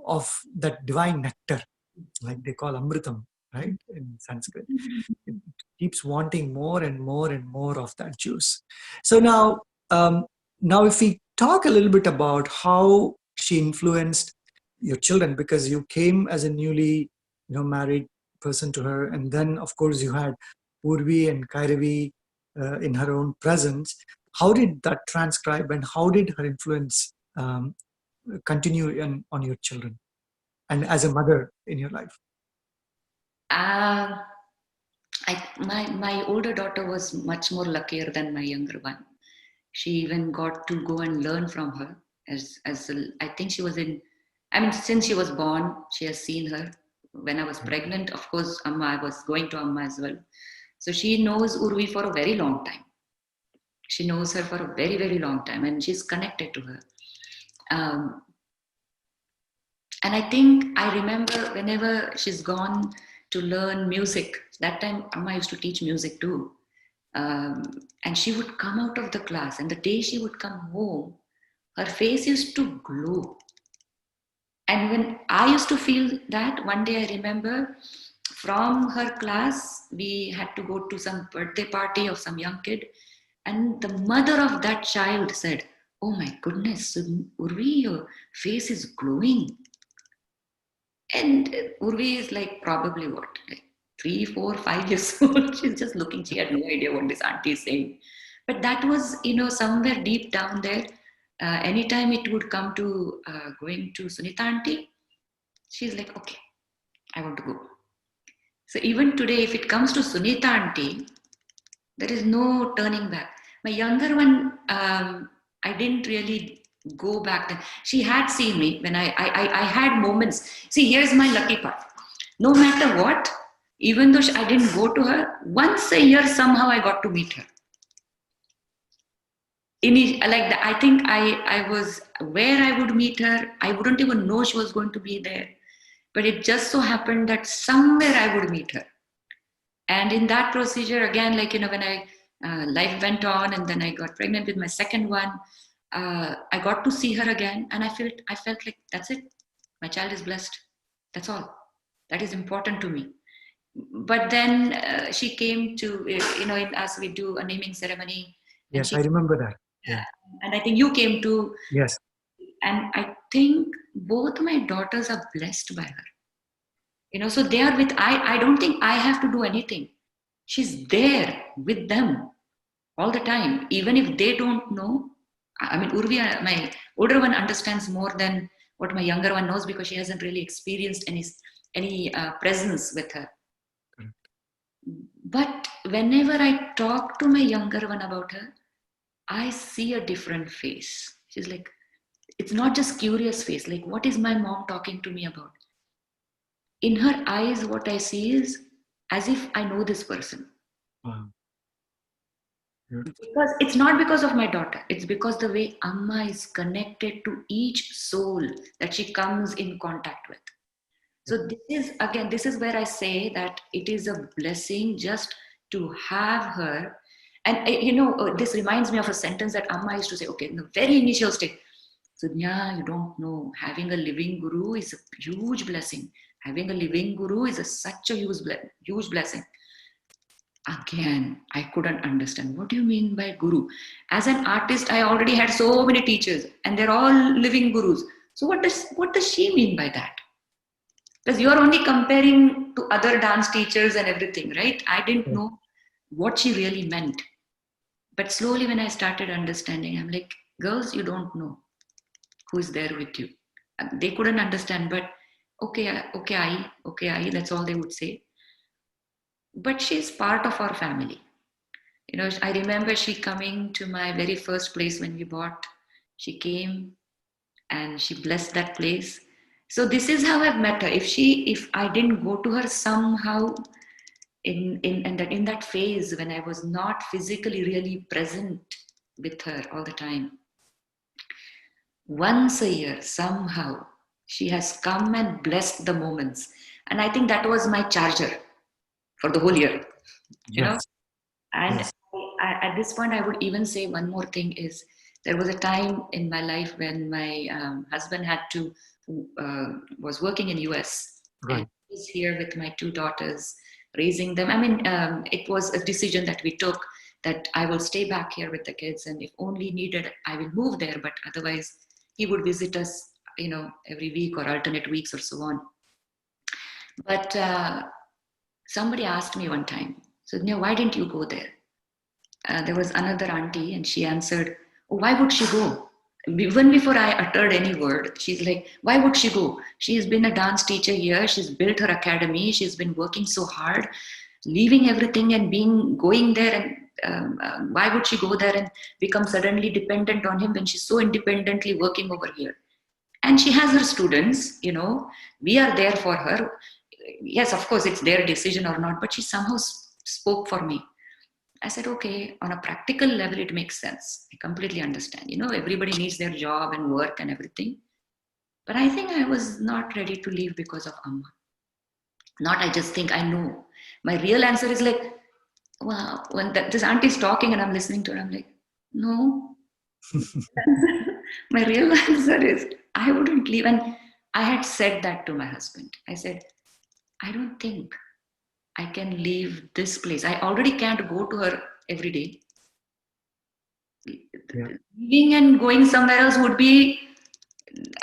of that divine nectar, like they call Amritam, right? In Sanskrit. It keeps wanting more and more and more of that juice. So um, now if we talk a little bit about how she influenced your children, because you came as a newly married person to her, and then of course you had Purvi and Kairavi in her own presence. How did that transcribe, and how did her influence continue on your children and as a mother in your life? Uh, my older daughter was much more luckier than my younger one. She even got to go and learn from her. I think she was in. I mean, since she was born, she has seen her. When I was pregnant, of course, Amma, I was going to Amma as well. So she knows Urvi for a very long time. She knows her for a very, very long time, and she's connected to her. Um, and I think I remember whenever she's gone to learn music, that time Amma used to teach music too. And she would come out of the class, and the day she would come home, her face used to glow. And when I used to feel that, one day I remember from her class, we had to go to some birthday party of some young kid. And the mother of that child said, "Oh my goodness, Urvi, your face is glowing." And Urvi is like probably what, like 3, 4, 5 years old. She's just looking. She had no idea what this auntie is saying. But that was, somewhere deep down there. Anytime it would come to going to Sunita auntie, she's like, okay, I want to go. So even today, if it comes to Sunita auntie, there is no turning back. My younger one, I didn't really go back then. She had seen me when I had moments. See, here's my lucky part. No matter what, even though I didn't go to her, once a year somehow I got to meet her. I think I was where I would meet her. I wouldn't even know she was going to be there. But it just so happened that somewhere I would meet her. And in that procedure, again, when I life went on, and then I got pregnant with my second one, I got to see her again, and I felt like that's it. My child is blessed. That's all. That is important to me. But then she came to, as we do a naming ceremony, and Yes, I remember that. Yeah. and I think you came to, Yes. and I think both my daughters are blessed by her. So they are with. I don't think I have to do anything. She's there with them all the time, even if they don't know. I mean, Urvi, my older one, understands more than what my younger one knows, because she hasn't really experienced any presence with her. Correct. But whenever I talk to my younger one about her, I see a different face. She's like, it's not just curious face. Like, what is my mom talking to me about? In her eyes, what I see is as if I know this person. Wow. Beautiful. Because it's not because of my daughter, it's because the way Amma is connected to each soul that she comes in contact with. Yeah. So this is again, this is where I say that it is a blessing just to have her. And this reminds me of a sentence that Amma used to say, okay, in the very initial stage, Sudnya, you don't know, having a living guru is a huge blessing. Having a living guru is such a huge blessing. Again, I couldn't understand. What do you mean by guru? As an artist, I already had so many teachers, and they're all living gurus. So what does she mean by that? Because you're only comparing to other dance teachers and everything, right? I didn't Yeah. know what she really meant. But slowly, when I started understanding, I'm like, girls, you don't know who is there with you. They couldn't understand, but okay, okay, that's all they would say. But she's part of our family. I remember she coming to my very first place when we bought. She came and she blessed that place. So this is how I've met her. If I didn't go to her somehow in that phase when I was not physically really present with her all the time, once a year somehow she has come and blessed the moments, and I think that was my charger for the whole year. You know, Yes. and Yes. at this point, I would even say one more thing is there was a time in my life when my husband was working in US and Right. he's here with my two daughters, raising them. I mean, it was a decision that we took that I will stay back here with the kids, and if only needed, I will move there. But otherwise, he would visit us, every week or alternate weeks or so on. But somebody asked me one time, so why didn't you go there? There was another auntie, and she answered, oh, why would she go? Even before I uttered any word, she's like, why would she go? She's been a dance teacher here. She's built her academy. She's been working so hard, leaving everything and going there. And why would she go there and become suddenly dependent on him when she's so independently working over here? And she has her students, we are there for her. Yes, of course, it's their decision or not, but she somehow spoke for me. I said, okay, on a practical level, it makes sense. I completely understand. Everybody needs their job and work and everything. But I think I was not ready to leave because of Amma. Not, I just think I know. My real answer is like, wow, when this auntie is talking and I'm listening to her, I'm like, no. My real answer is, I wouldn't leave. And I had said that to my husband. I said, I don't think I can leave this place. I already can't go to her every day. Yeah. Leaving and going somewhere else would be,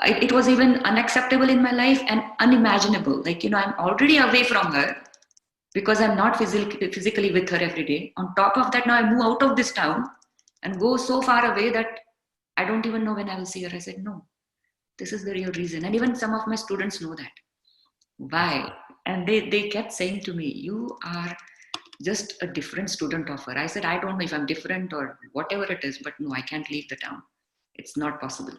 it was even unacceptable in my life and unimaginable. Like, I'm already away from her because I'm not physically with her every day. On top of that, now I move out of this town and go so far away that I don't even know when I will see her. I said, no, this is the real reason. And even some of my students know that. Why? And they kept saying to me, you are just a different student of her. I said, I don't know if I'm different or whatever it is, but no, I can't leave the town. It's not possible.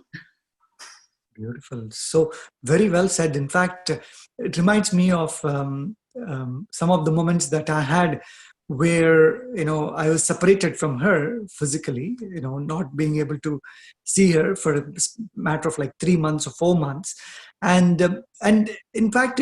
Beautiful. So very well said. In fact, it reminds me of some of the moments that I had where I was separated from her physically. Not being able to see her for a matter of like 3 months or 4 months, and in fact,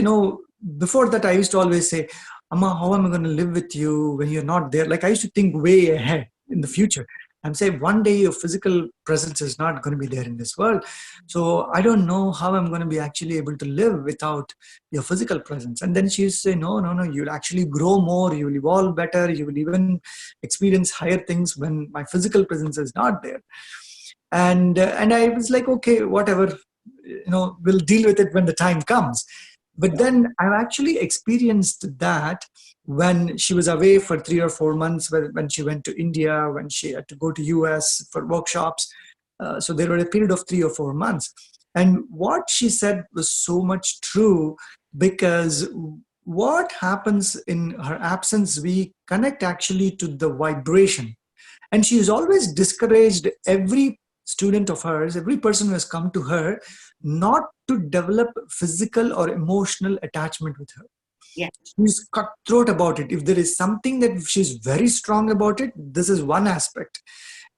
before that, I used to always say, "Amma, how am I going to live with you when you're not there?" Like I used to think way ahead in the future. I'm saying one day your physical presence is not going to be there in this world, so I don't know how I'm going to be actually able to live without your physical presence. And then she used to say, no, no, no, you'll actually grow more, you will evolve better, you will even experience higher things when my physical presence is not there. And I was like, okay, whatever, we'll deal with it when the time comes. But then I've actually experienced that when she was away for 3 or 4 months, when she went to India, when she had to go to US for workshops. So there were a period of 3 or 4 months. And what she said was so much true, because what happens in her absence, we connect actually to the vibration. And she has always discouraged every student of hers, every person who has come to her, not to develop physical or emotional attachment with her. Yeah. She's cutthroat about it. If there is something that she's very strong about it, this is one aspect,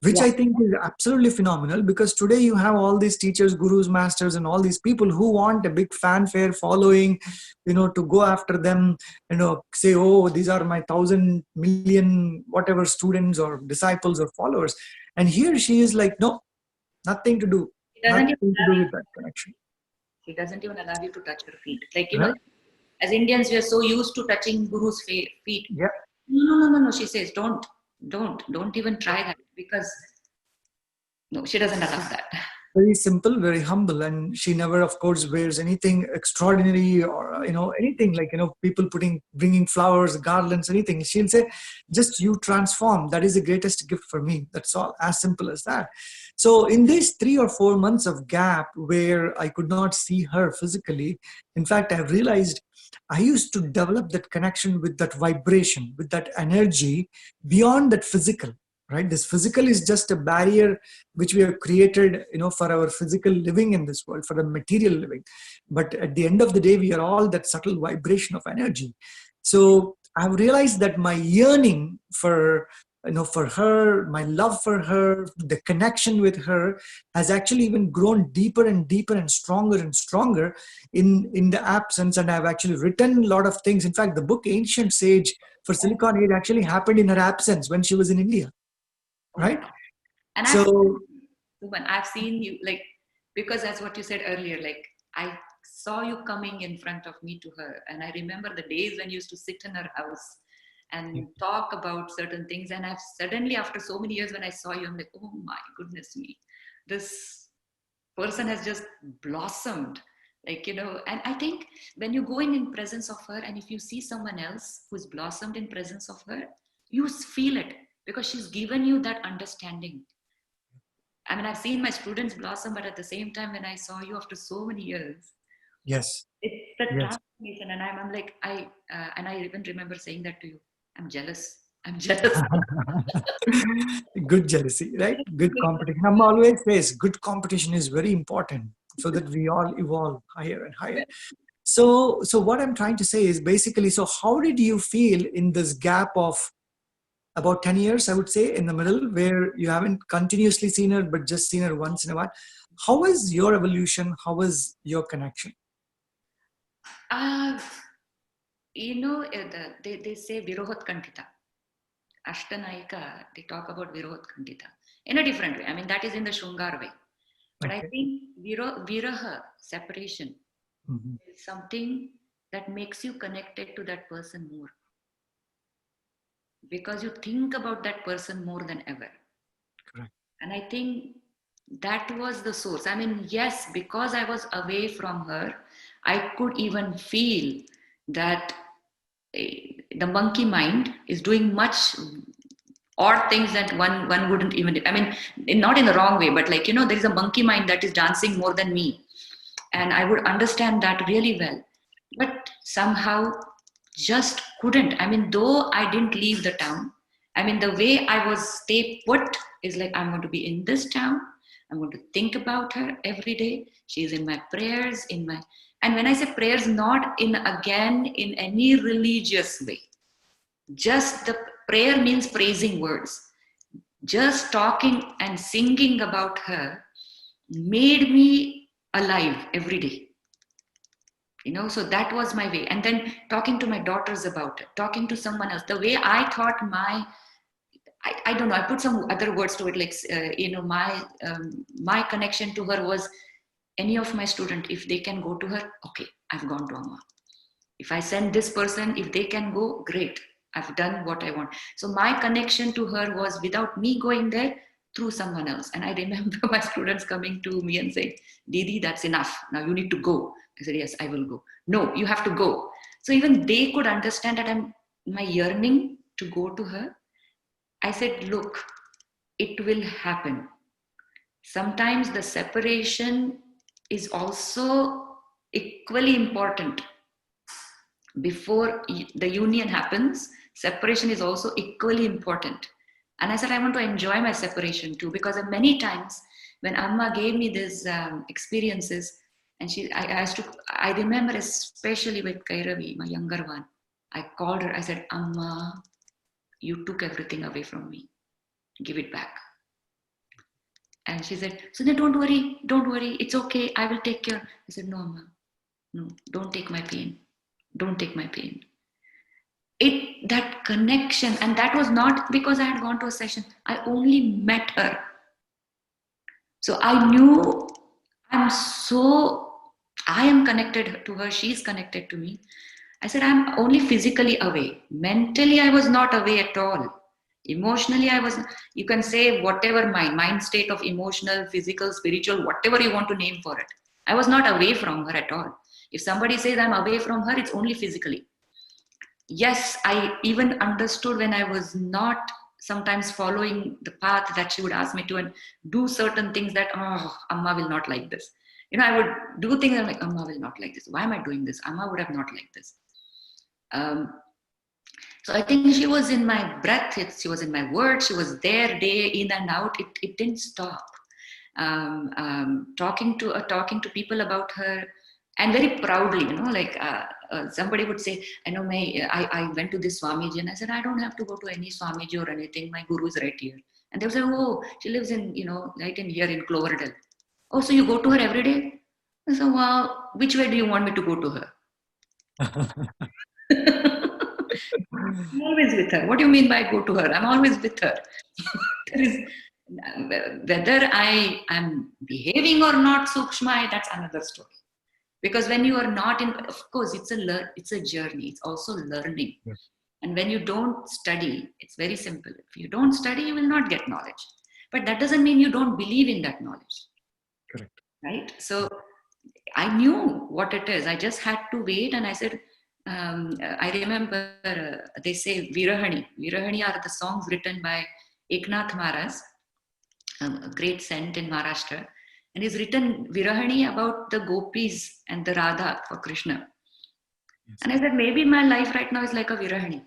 which Yeah. I think is absolutely phenomenal, because today you have all these teachers, gurus, masters, and all these people who want a big fanfare following, to go after them, say, oh, these are my 1,000 million, whatever students or disciples or followers. And here she is like, no, nothing to do, She doesn't even nothing to allow do you. with that connection. She doesn't even allow you to touch her feet. Like, Right? as Indians, we are so used to touching Guru's feet. Yeah. No, no, no, no, no. She says, don't even try that, because no, she doesn't allow that. Very simple, very humble, and she never, of course, wears anything extraordinary, or anything like, people bringing flowers, garlands, anything. She'll say, just you transform, that is the greatest gift for me. That's all, as simple as that. So in these 3 or 4 months of gap where I could not see her physically, in fact, I realized I used to develop that connection with that vibration, with that energy beyond that physical. Right, this physical is just a barrier which we have created, for our physical living in this world, for the material living. But at the end of the day, we are all that subtle vibration of energy. So I've realized that my yearning for her, my love for her, the connection with her has actually even grown deeper and deeper and stronger in the absence. And I've actually written a lot of things. In fact, the book Ancient Sage for Silicon Age actually happened in her absence when she was in India, Oh my right? God. And So I've seen you, like, because that's what you said earlier. Like, I saw you coming in front of me to her, and I remember the days when you used to sit in her house and talk about certain things. And I've suddenly, after so many years, when I saw you, I'm like, oh my goodness me, this person has just blossomed. Like, and I think when you go in presence of her, and if you see someone else who's blossomed in presence of her, you feel it, because she's given you that understanding. I mean, I've seen my students blossom, but at the same time, when I saw you after so many years, yes, it's the yes. transformation. And I'm like, and I even remember saying that to you. I'm jealous. I'm jealous. Good jealousy, right? Good competition. I'm always says good competition is very important so that we all evolve higher and higher. So what I'm trying to say is basically, so how did you feel in this gap of about 10 years, I would say, in the middle, where you haven't continuously seen her, but just seen her once in a while? How was your evolution? How was your connection? uh, they say Virohat Kantita. Ashtanayika, they talk about Virohat Kantita in a different way. I mean, that is in the Shungar way. But I Okay. think Viraha, separation, Mhm. is something that makes you connected to that person more, because you think about that person more than ever. Correct. And I think that was the source. I mean, yes, because I was away from her, I could even feel that the monkey mind is doing much odd things that one wouldn't even. I mean, not in the wrong way, but like, there is a monkey mind that is dancing more than me, and I would understand that really well. But somehow just couldn't. I mean, though I didn't leave the town, I mean, the way I was stay put is like, I'm going to be in this town. I'm going to think about her every day. She's in my prayers, and when I say prayers, not in again in any religious way. Just the prayer means praising words. Just talking and singing about her made me alive every day. So that was my way. And then talking to my daughters about it, talking to someone else, the way I thought I don't know, I put some other words to it, like, my connection to her was, any of my student, if they can go to her, okay, I've gone to Amma. If I send this person, if they can go, great, I've done what I want. So my connection to her was without me going there, through someone else. And I remember my students coming to me and saying, Didi, that's enough, now you need to go. I said, yes, I will go. No, you have to go. So even they could understand that my yearning to go to her. I said, look, it will happen. Sometimes the separation is also equally important. Before the union happens, separation is also equally important. And I said, I want to enjoy my separation too, because many times when Amma gave me these experiences, And I remember especially with Kairavi, my younger one, I called her, I said, Amma, you took everything away from me. Give it back. And she said, Sudnya, don't worry, it's okay, I will take care. I said, no, Amma, no, don't take my pain. Don't take my pain. That connection, and that was not because I had gone to a session. I only met her. So I knew I am connected to her, she's connected to me. I said, I'm only physically away. Mentally, I was not away at all. Emotionally, I was, you can say whatever my mind state of emotional, physical, spiritual, whatever you want to name for it. I was not away from her at all. If somebody says I'm away from her, it's only physically. Yes, I even understood when I was not sometimes following the path that she would ask me to and do certain things that, oh, Amma will not like this. I would do things I'm like, Amma will not like this. Why am I doing this? Amma would have not liked this. So I think she was in my breath, she was in my words, she was there day in and out. It didn't stop. Talking to people about her, and very proudly, somebody would say, I went to this Swamiji, and I said, I don't have to go to any Swamiji or anything. My guru is right here. And they would say, oh, she lives in, right in here in Cloverdale. Oh, so you go to her every day? I said, well, which way do you want me to go to her? I'm always with her. What do you mean by go to her? I'm always with her. There is, whether I am behaving or not, Sookshma, that's another story. Because when you are not in, of course, it's a journey. It's also learning. Yes. And when you don't study, it's very simple. If you don't study, you will not get knowledge. But that doesn't mean you don't believe in that knowledge. Correct. Right? So I knew what it is. I just had to wait, and I said, I remember they say Virahani. Virahani are the songs written by Eknath Maharaj, a great saint in Maharashtra. And he's written Virahani about the gopis and the Radha for Krishna. Yes. And I said, maybe my life right now is like a Virahani.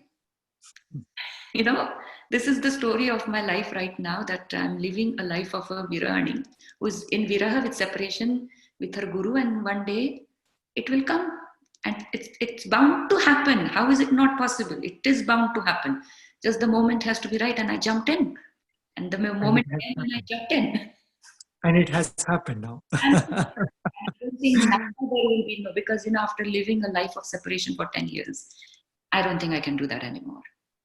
This is the story of my life right now, that I'm living a life of a Virahani who's in Viraha with separation with her guru, and one day it will come. And it's bound to happen. How is it not possible? It is bound to happen. Just the moment has to be right, and I jumped in. And the moment came, and I jumped in. And it has happened now. I don't think now there will be because after living a life of separation for 10 years, I don't think I can do that anymore.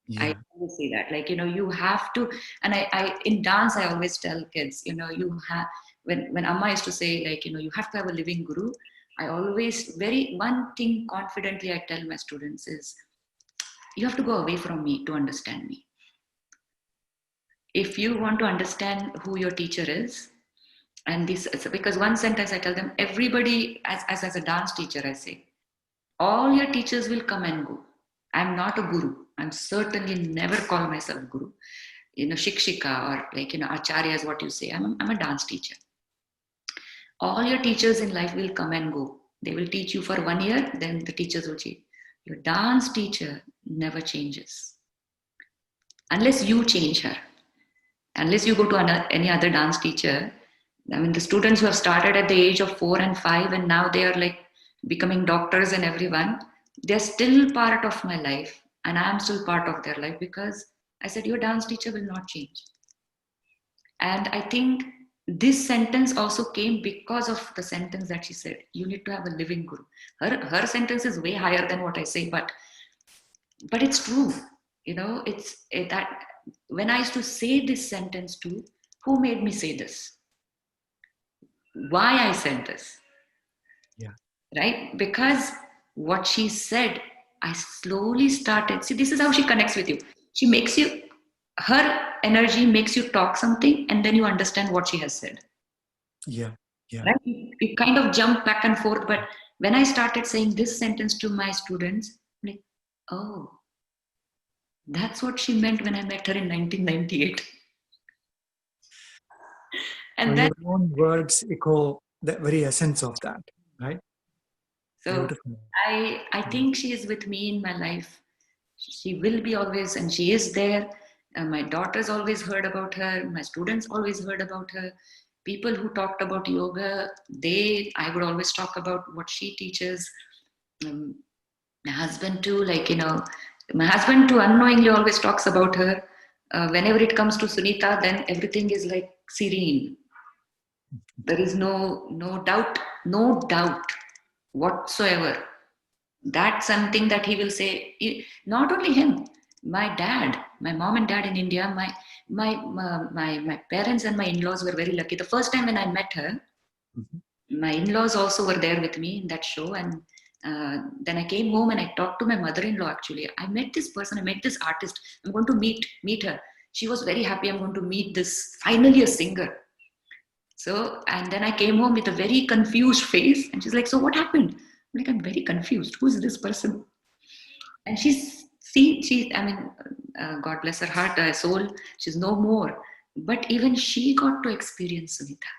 Yeah. I always say that, you have to, and I in dance I always tell kids, you have, when Amma used to say, you have to have a living guru. I always, one thing confidently I tell my students is, you have to go away from me to understand me. If you want to understand who your teacher is, and this, because one sentence I tell them, everybody, as a dance teacher, I say, all your teachers will come and go. I'm not a guru. I'm certainly never call myself guru. Shikshika or acharya is what you say. I'm a dance teacher. All your teachers in life will come and go. They will teach you for 1 year, then the teachers will change. Your dance teacher never changes. Unless you change her. Unless you go to any other dance teacher. The students who have started at the age of 4 and 5 and now they are becoming doctors and everyone, they're still part of my life and I'm still part of their life, because I said, your dance teacher will not change. And I think this sentence also came because of the sentence that she said, you need to have a living guru. Her sentence is way higher than what I say, but it's true. It's that when I used to say this sentence to, who made me say this? Why I said this? Yeah. Right? Because what she said, I slowly started. See, this is how she connects with you. She makes you, her energy makes you talk something and then you understand what she has said. Yeah. Yeah. Right? You kind of jump back and forth. But when I started saying this sentence to my students, I'm like, oh, that's what she meant when I met her in 1998. And so then your own words echo the very essence of that, right? So beautiful. I think she is with me in my life. She will be always, and she is there. My daughters always heard about her. My students always heard about her. People who talked about yoga, I would always talk about what she teaches. Um, my husband too, my husband too unknowingly always talks about her. Whenever it comes to Sunita, then everything is like serene. There is no doubt whatsoever. That's something that he will say. Not only him, my dad, my mom and dad in India, my parents and my in-laws were very lucky. The first time when I met her, Mhm. my in-laws also were there with me in that show, and then I came home and I talked to my mother-in-law. Actually, I met this person, I met this artist. I'm going to meet her. She was very happy. I'm going to meet this finally a singer. So, and then I came home with a very confused face, and she's like, "So what happened?" I'm like, "I'm very confused. Who's this person?" And I mean, God bless her heart, soul. She's no more. But even she got to experience Sunita,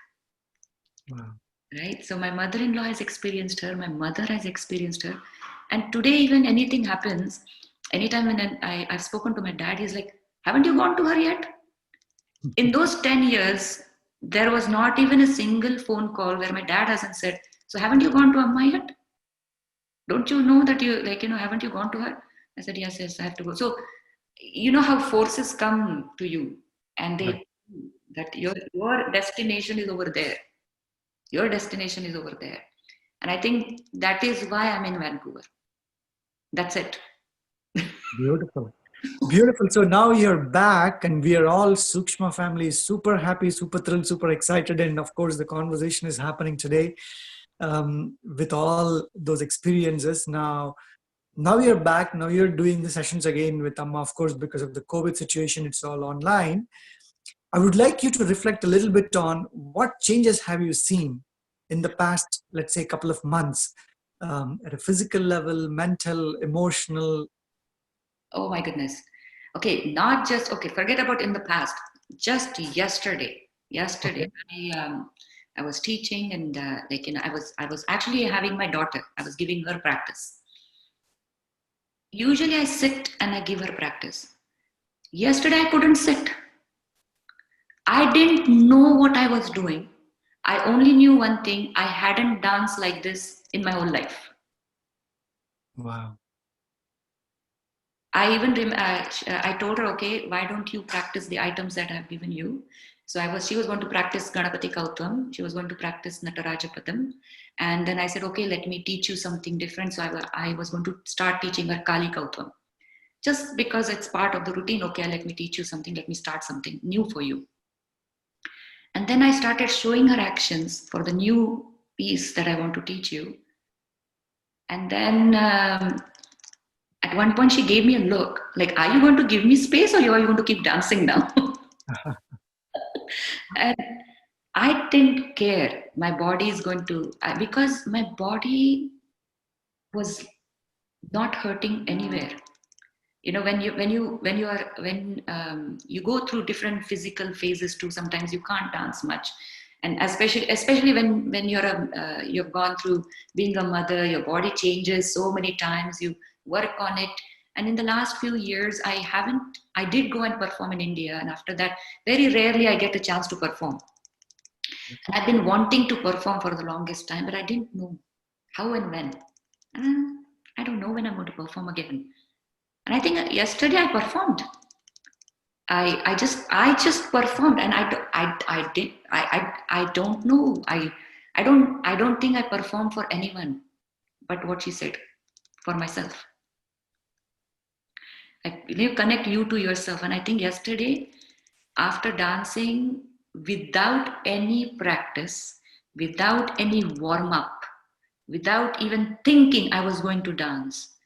Wow. right? So my mother-in-law has experienced her. My mother has experienced her. And today, even anything happens, anytime when I've spoken to my dad, he's like, "Haven't you gone to her yet?" In those 10 years, there was not even a single phone call where my dad hasn't said, "So haven't you gone to Amma yet? Don't you know that haven't you gone to her?" I said, "Yes, yes, I have to go." So, you know how forces come to you and Right. they that your destination is over there. Your destination is over there. And I think that is why I'm in Vancouver. That's it. Beautiful. Beautiful. So now you're back, and we are all Sookshma family, super happy, super thrilled, super excited. And of course, the conversation is happening today with all those experiences. Now you're back. Now you're doing the sessions again with Amma, of course, because of the COVID situation, it's all online. I would like you to reflect a little bit on what changes have you seen in the past, let's say, couple of months, at a physical level, mental, emotional. Oh my goodness. Okay, not just okay, forget about in the past. Just yesterday. Okay. Yesterday, I was teaching and I was actually having my daughter. I was giving her practice. Usually I sit and I give her practice. Yesterday I couldn't sit. I didn't know what I was doing. I only knew one thing. I hadn't danced like this in my whole life. Wow. I told her, okay, why don't you practice the items that I've given you? She was going to practice Ganapati Kautam. She was going to practice Natarajapadam. And then I said, okay, let me teach you something different. So I was going to start teaching her Kali Kautam. Just because it's part of the routine, okay, let me teach you something. Let me start something new for you. And then I started showing her actions for the new piece that I want to teach you. And then at one point, she gave me a look like, "Are you going to give me space or are you going to keep dancing now?" And I didn't care. My body is going to, because my body was not hurting anywhere. You know, when you go through different physical phases too, sometimes you can't dance much. And especially when you've gone through being a mother, your body changes so many times, you work on it. And in the last few years, I did go and perform in India, and after that, very rarely I get a chance to perform. And I've been wanting to perform for the longest time, but I didn't know how and when. And I don't know when I'm going to perform again. And I think yesterday I performed. I just performed, and I don't know. I don't think I performed for anyone but what she said, for myself. You connect you to yourself. And I think yesterday, after dancing without any practice, without any warm up, without even thinking I was going to dance,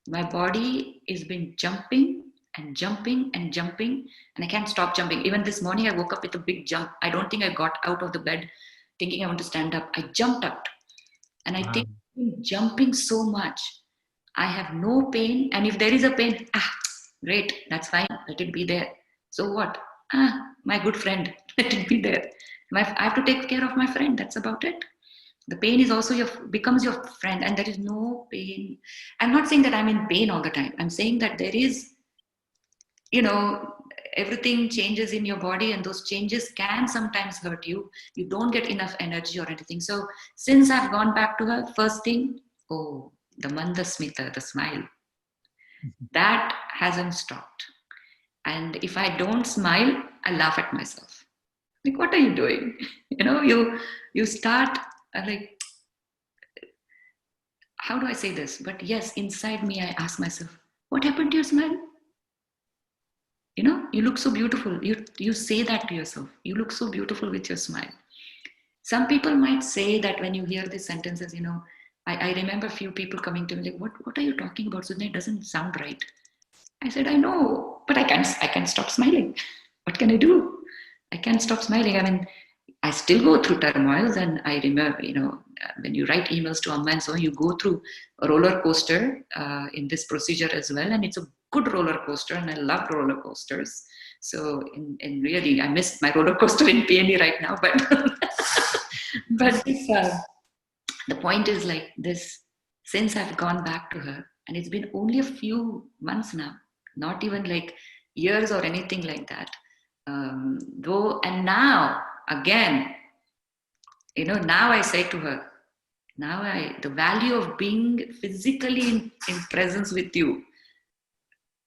my body has been jumping and jumping and jumping, and I can't stop jumping. Even this morning, I woke up with a big jump. I don't think I got out of the bed thinking I want to stand up. I jumped out, and I Wow. think jumping so much, I have no pain. And if there is a pain, great, that's fine. Let it be there. So what? My good friend, let it be there. I have to take care of my friend. That's about it. The pain is also becomes your friend, and there is no pain. I'm not saying that I'm in pain all the time. I'm saying that there is, you know, everything changes in your body, and those changes can sometimes hurt you. You don't get enough energy or anything. So since I've gone back to her, first thing, oh, the mandasmita, the smile, that hasn't stopped. And if I don't smile, I laugh at myself. Like, what are you doing? You start like, how do I say this? But yes, inside me, I ask myself, what happened to your smile? You look so beautiful. You say that to yourself. You look so beautiful with your smile. Some people might say that when you hear these sentences, I remember a few people coming to me like, what are you talking about, Sudnya? It doesn't sound right. I said, I know, but I can't stop smiling. What can I do? I can't stop smiling. I mean, I still go through turmoils, and I remember, when you write emails to Amma and so on, you go through a roller coaster in this procedure as well, and it's a good roller coaster, and I love roller coasters. So, in really, I missed my roller coaster in PNE right now, but but the point is like this: since I've gone back to her, and it's been only a few months now, not even like years or anything like that. Though, and now again, now I say to her, the value of being physically in presence with you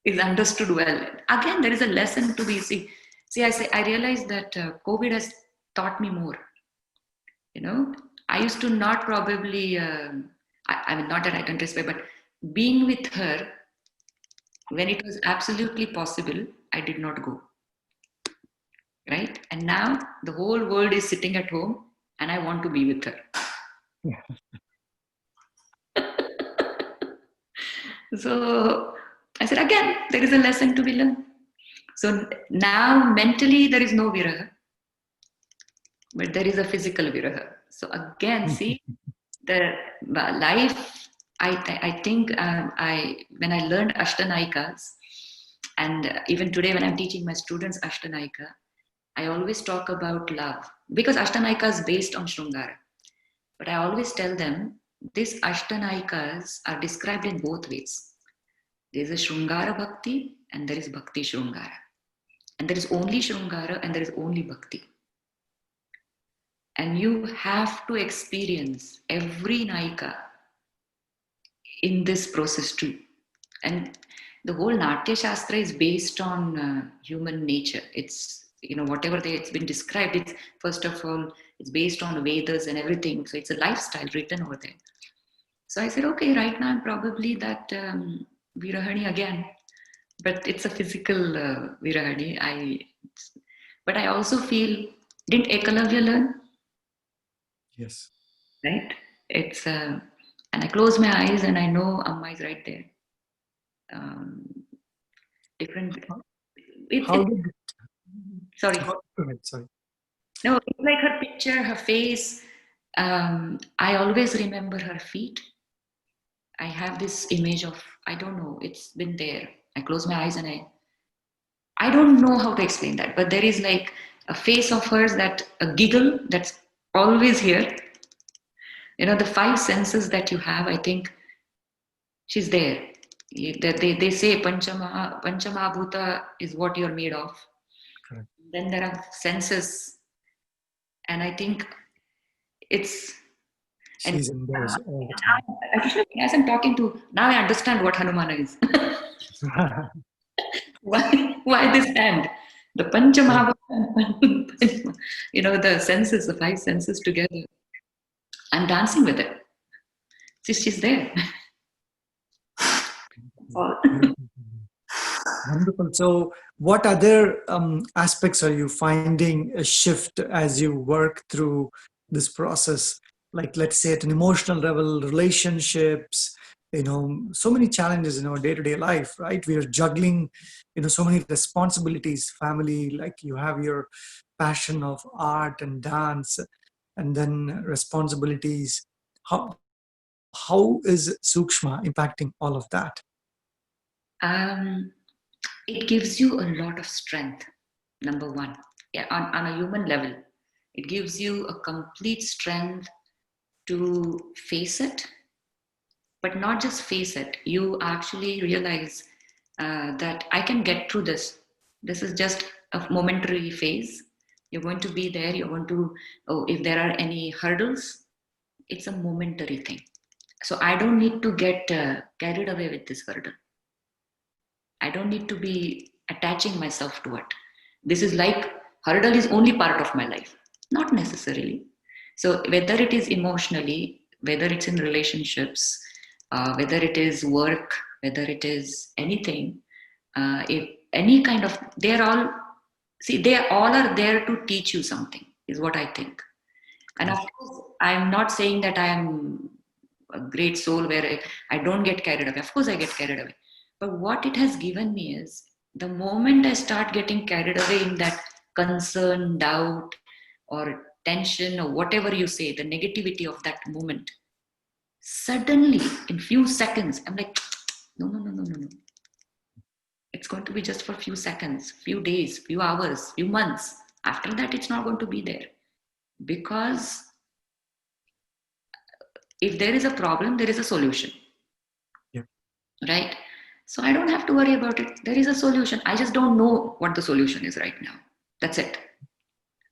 is understood well. Again, there is a lesson to be, I realized that COVID has taught me more. I used to not probably, I mean, not that I don't respect, but being with her when it was absolutely possible, I did not go. Right? And now the whole world is sitting at home and I want to be with her. Yeah. So I said, again, there is a lesson to be learned. So now mentally there is no viraha, but there is a physical viraha. So again, see, the life, I think when I learned Ashtanayikas, and even today when I'm teaching my students Ashtanayika, I always talk about love because Ashtanayika is based on Shrungara. But I always tell them these Ashtanayikas are described in both ways. There is a Shrungara Bhakti and there is Bhakti Shrungara. And there is only Shrungara and there is only Bhakti. And you have to experience every Nayika in this process too. And the whole Natya Shastra is based on human nature. It's, whatever it's been described, it's first of all, it's based on Vedas and everything. So it's a lifestyle written over there. So I said, okay, right now I'm probably that Virahani again, but it's a physical Virahani. But I also feel, didn't Ekalavya learn? Yes. Right? It's, and I close my eyes and I know Amma is right there. Different. How did Sorry. go ahead, sorry. No, it's like her picture, her face. I always remember her feet. I have this image of, I don't know, it's been there. I close my eyes and I don't know how to explain that, but there is like a face of hers, that a giggle that's always here. The five senses that you have, I think she's there. They say Panchamahabhuta is what you're made of. Correct. Then there are senses, and I think it's. And She's in those all the time. as I'm talking to, now I understand what Hanumana is. Why this hand? The Panchamahabhuta, the senses, the five senses together. I'm dancing with it. She's there. Wonderful. So, what other aspects are you finding a shift as you work through this process? Like, let's say at an emotional level, relationships, so many challenges in our day-to-day life, right? We are juggling, so many responsibilities, family, like you have your passion of art and dance, and then responsibilities. How is Sookshma impacting all of that? It gives you a lot of strength, number one. Yeah, on a human level, it gives you a complete strength to face it, but not just face it. You actually realize that I can get through this This is just a momentary phase. You're going to be there. You're going to, oh, if there are any hurdles, it's a momentary thing. So I don't need to get carried away with this hurdle. I don't need to be attaching myself to it. This is like hurdle is only part of my life, not necessarily. So whether it is emotionally, whether it's in relationships, whether it is work, whether it is anything, if any kind of, they're all, see, they all are there to teach you something, is what I think. And of Yes. course, I'm not saying that I am a great soul where I don't get carried away. Of course, I get carried away. But what it has given me is the moment I start getting carried away in that concern, doubt, or tension, or whatever you say, the negativity of that moment, suddenly in few seconds, I'm like, no, no, no, no, no, no. It's going to be just for few seconds, few days, few hours, few months. After that, it's not going to be there. Because if there is a problem, there is a solution, Yeah. right? So I don't have to worry about it. There is a solution. I just don't know what the solution is right now. That's it.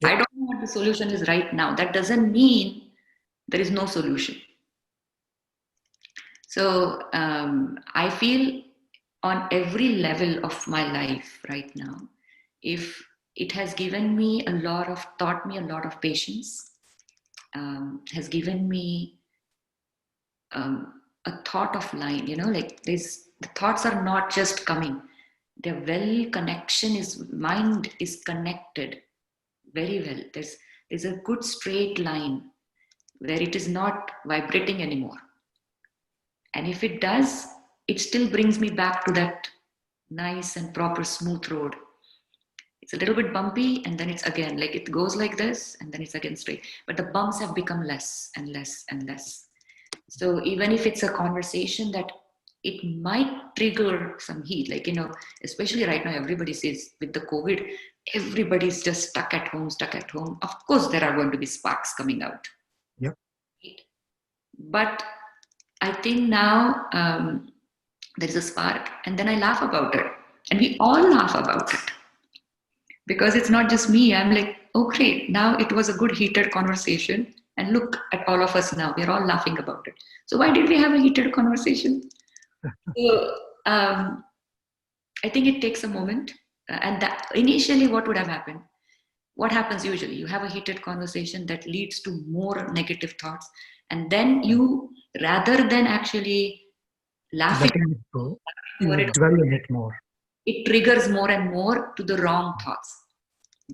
I Yep. don't know what the solution is right now. That doesn't mean there is no solution. So I feel on every level of my life right now, if it has given me a lot of, taught me a lot of patience, has given me a thought of line, like this, the thoughts are not just coming. Their well connection is, mind is connected very well. There's a good straight line where it is not vibrating anymore. And if it does, it still brings me back to that nice and proper smooth road. It's a little bit bumpy, and then it's again like it goes like this, and then it's again straight. But the bumps have become less and less and less. So even if it's a conversation that it might trigger some heat, like, especially right now, everybody says with the COVID, everybody's just stuck at home, stuck at home. Of course, there are going to be sparks coming out. Yep. But I think now there is a spark, and then I laugh about it. And we all laugh about it because it's not just me. I'm like, oh, great. Now it was a good heated conversation. And look at all of us now. We're all laughing about it. So why did we have a heated conversation? So I think it takes a moment. And that initially, what would have happened? What happens usually? You have a heated conversation that leads to more negative thoughts. And then you, rather than actually laughing Letting it go, over you it, dwell in it more. it triggers more and more to the wrong thoughts.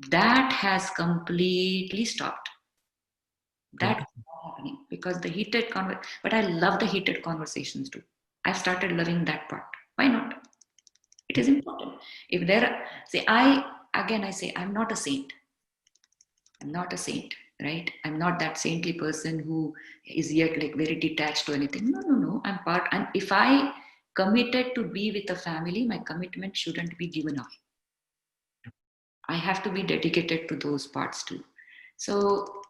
That has completely stopped. That's Beautiful. not happening because the heated but I love the heated conversations too. I've started loving that part. Why not? It is important. If there, say, I say, I'm not a saint. I'm not a saint, right? I'm not that saintly person who is yet like very detached to anything. No, no, no. I'm part, and if I committed to be with a family, my commitment shouldn't be given away. I have to be dedicated to those parts too. So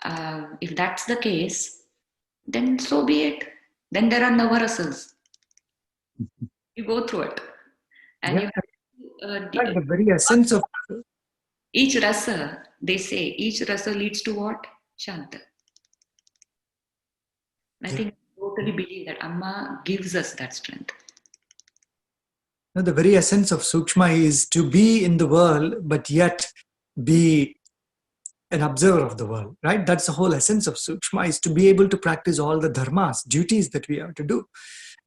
if that's the case, then so be it. Then there are Navarasa's. You go through it, and Yeah. you Right. The very essence of each rasa. They say each rasa leads to what? Shanta. I yeah. think I totally believe that Amma gives us that strength. No, the very essence of Sookshma is to be in the world, but yet be an observer of the world, right? That's the whole essence of Sookshma, is to be able to practice all the dharmas, duties that we have to do.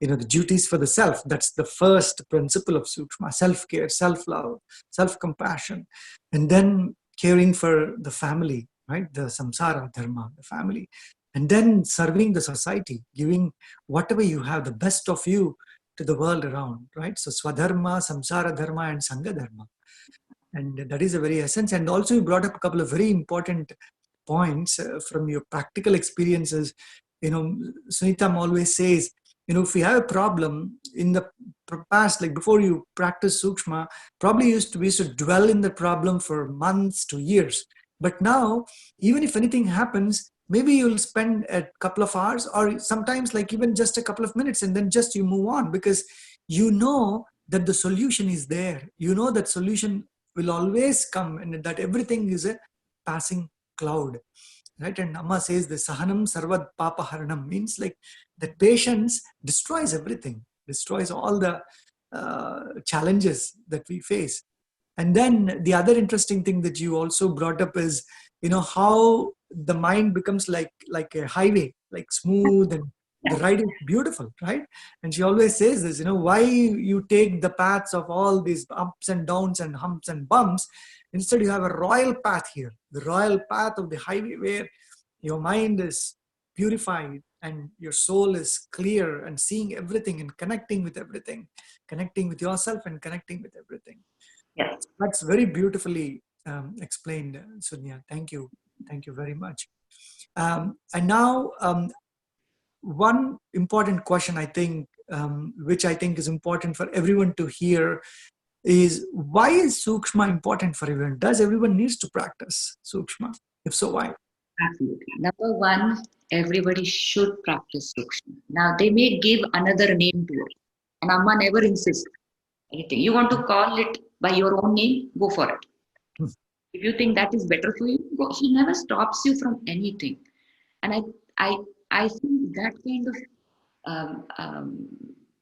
The duties for the self. That's the first principle of Sookshma: self-care, self-love, self-compassion, and then caring for the family, right? The samsara dharma, the family, and then serving the society, giving whatever you have, the best of you, to the world around, right? So swadharma, samsara dharma, and sangha dharma. And that is a very essence. And also you brought up a couple of very important points from your practical experiences. Sunita always says, if you have a problem in the past, like before you practice Sukshma, probably we used to dwell in the problem for months to years. But now, even if anything happens, maybe you'll spend a couple of hours, or sometimes like even just a couple of minutes, and then just you move on, because you know that the solution is there. You know that solution will always come, and that everything is a passing cloud, right? And Amma says the sahanam sarvad papa haranam means like that patience destroys everything, destroys all the challenges that we face. And then the other interesting thing that you also brought up is, how the mind becomes like a highway, like smooth, and the ride is beautiful, right? And she always says this, why you take the paths of all these ups and downs and humps and bumps. Instead, you have a royal path here, the royal path of the highway, where your mind is purified and your soul is clear and seeing everything and connecting with everything, connecting with yourself and connecting with everything. Yeah. That's very beautifully explained, Sudnya. Thank you. Thank you very much. And now, one important question, I think, which I think is important for everyone to hear, is why is Sookshma important for everyone? Does everyone needs to practice Sookshma? If so, why? Absolutely. Number one, everybody should practice Sookshma. Now, they may give another name to it, and Amma never insists anything. You want to call it by your own name, go for it. Hmm. If you think that is better for you, go. She never stops you from anything. And I, I think that kind of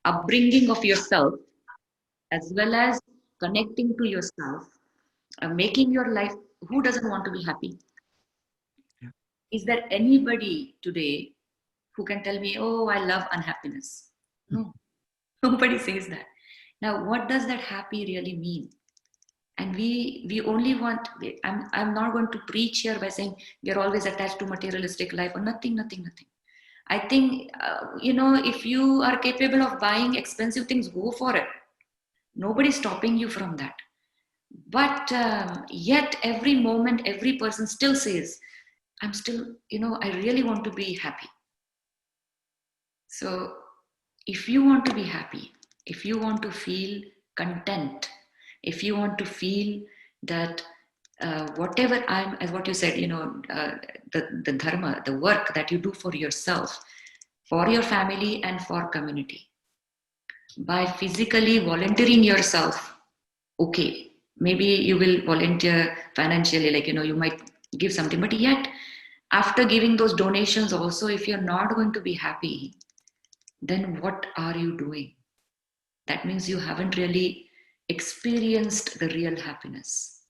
upbringing of yourself, as well as connecting to yourself, making your life. Who doesn't want to be happy? Yeah. Is there anybody today who can tell me, oh, I love unhappiness? Hmm. No, nobody says that. Now, what does that happy really mean? And we only want, I'm not going to preach here by saying we're always attached to materialistic life or nothing. I think, if you are capable of buying expensive things, go for it. Nobody's stopping you from that. But yet, every moment, every person still says, I'm still, I really want to be happy. So, if you want to be happy, if you want to feel content, if you want to feel that whatever as what you said, the dharma, the work that you do for yourself, for your family, and for community, by physically volunteering yourself, okay, maybe you will volunteer financially, like, you might give something, but yet, after giving those donations, also, if you're not going to be happy, then what are you doing? That means you haven't really experienced the real happiness.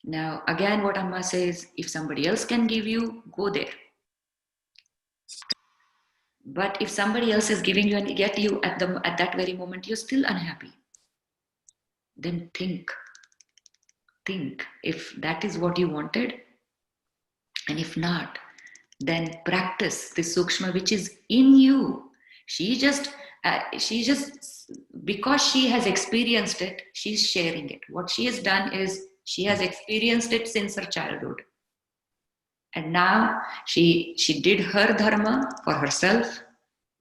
Now, again, what Amma says, if somebody else can give you, go there. But if somebody else is giving you and get you at that very moment, you're still unhappy. Then think if that is what you wanted, and if not, then practice this sukshma which is in you. She just because she has experienced it, she's sharing it. What she has done is she has experienced it since her childhood, and now she did her dharma for herself.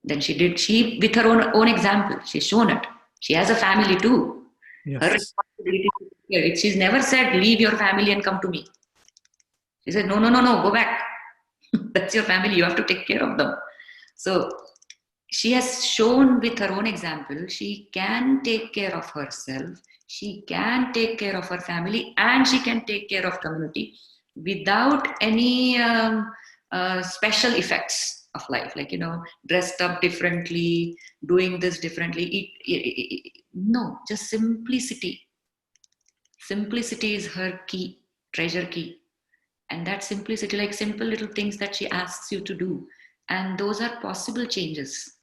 Then she with her own example, she's shown it. She has a family too. Her Yes. responsibility to take care. She's never said leave your family and come to me. She said no, go back. That's your family, you have to take care of them. So she has shown with her own example she can take care of herself, she can take care of her family, and she can take care of community without any special effects of life, like, dressed up differently, doing this differently. No, just simplicity is her key, treasure key. And that simplicity, like simple little things that she asks you to do, and those are possible changes.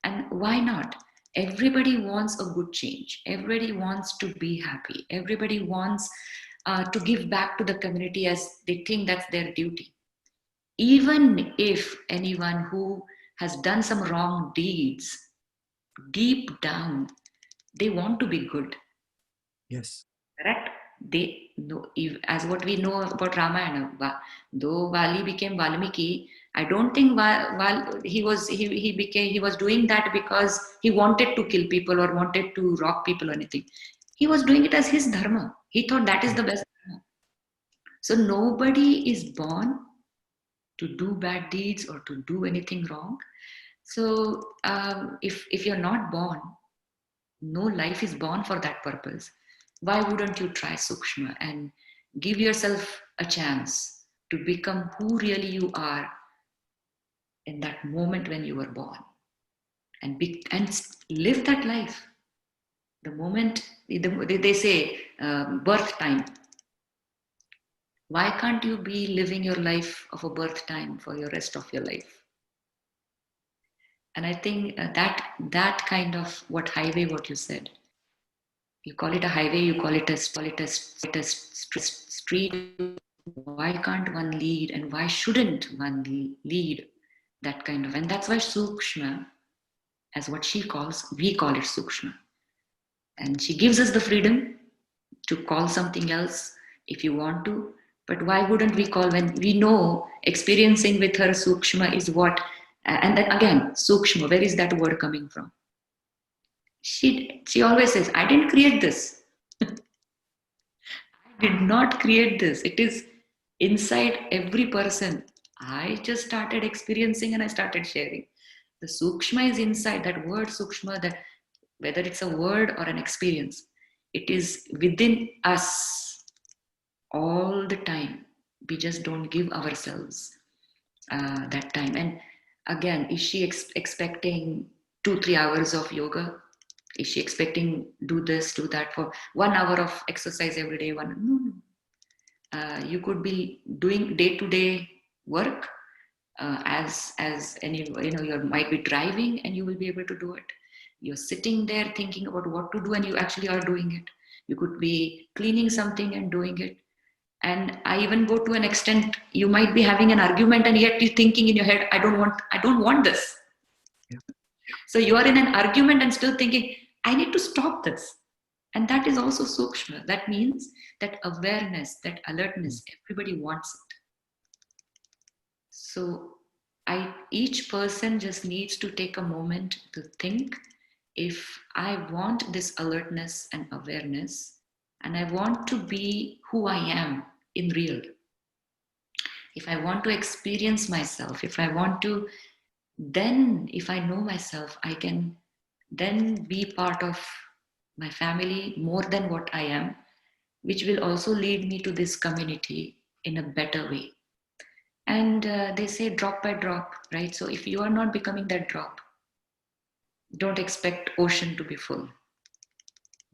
And why not? Everybody wants a good change, everybody wants to be happy, everybody wants to give back to the community as they think that's their duty. Even if anyone who has done some wrong deeds, deep down they want to be good. Yes. Correct? They know, as what we know about Ramayana, though Vali became Valmiki, I don't think he was doing that because he wanted to kill people or wanted to rock people or anything. He was doing it as his dharma. He thought that is the best dharma. So nobody is born to do bad deeds or to do anything wrong. So if you're not born, no life is born for that purpose. Why wouldn't you try Sookshma and give yourself a chance to become who really you are in that moment when you were born, and live that life? The moment they say birth time, why can't you be living your life of a birth time for your rest of your life? And I think that kind of what you said, you call it a highway, you call it a street. Why can't one lead, and why shouldn't one lead that kind of? And that's why Sookshma, as what she calls, we call it Sookshma. And she gives us the freedom to call something else if you want to. But why wouldn't we call, when we know experiencing with her Sookshma is what? And then again, Sookshma, where is that word coming from? She always says, I didn't create this. I did not create this. It is inside every person. I just started experiencing and I started sharing. The Sookshma is inside. That word Sookshma, that whether it's a word or an experience, it is within us all the time. We just don't give ourselves that time. And again, is she expecting 2-3 hours of yoga? Is she expecting do this, do that for 1 hour of exercise every day? No. You could be doing day-to-day work as any, you might be driving and you will be able to do it. You're sitting there thinking about what to do and you actually are doing it. You could be cleaning something and doing it. And I even go to an extent, you might be having an argument and yet you're thinking in your head, I don't want this. Yeah. So you are in an argument and still thinking, I need to stop this. And that is also Sookshma. That means that awareness, that alertness, everybody wants it. So each person just needs to take a moment to think, if I want this alertness and awareness, and I want to be who I am in real, if I want to experience myself, if I want to, then if I know myself, I can then be part of my family more than what I am, which will also lead me to this community in a better way. And they say drop by drop, right? So if you are not becoming that drop, don't expect ocean to be full.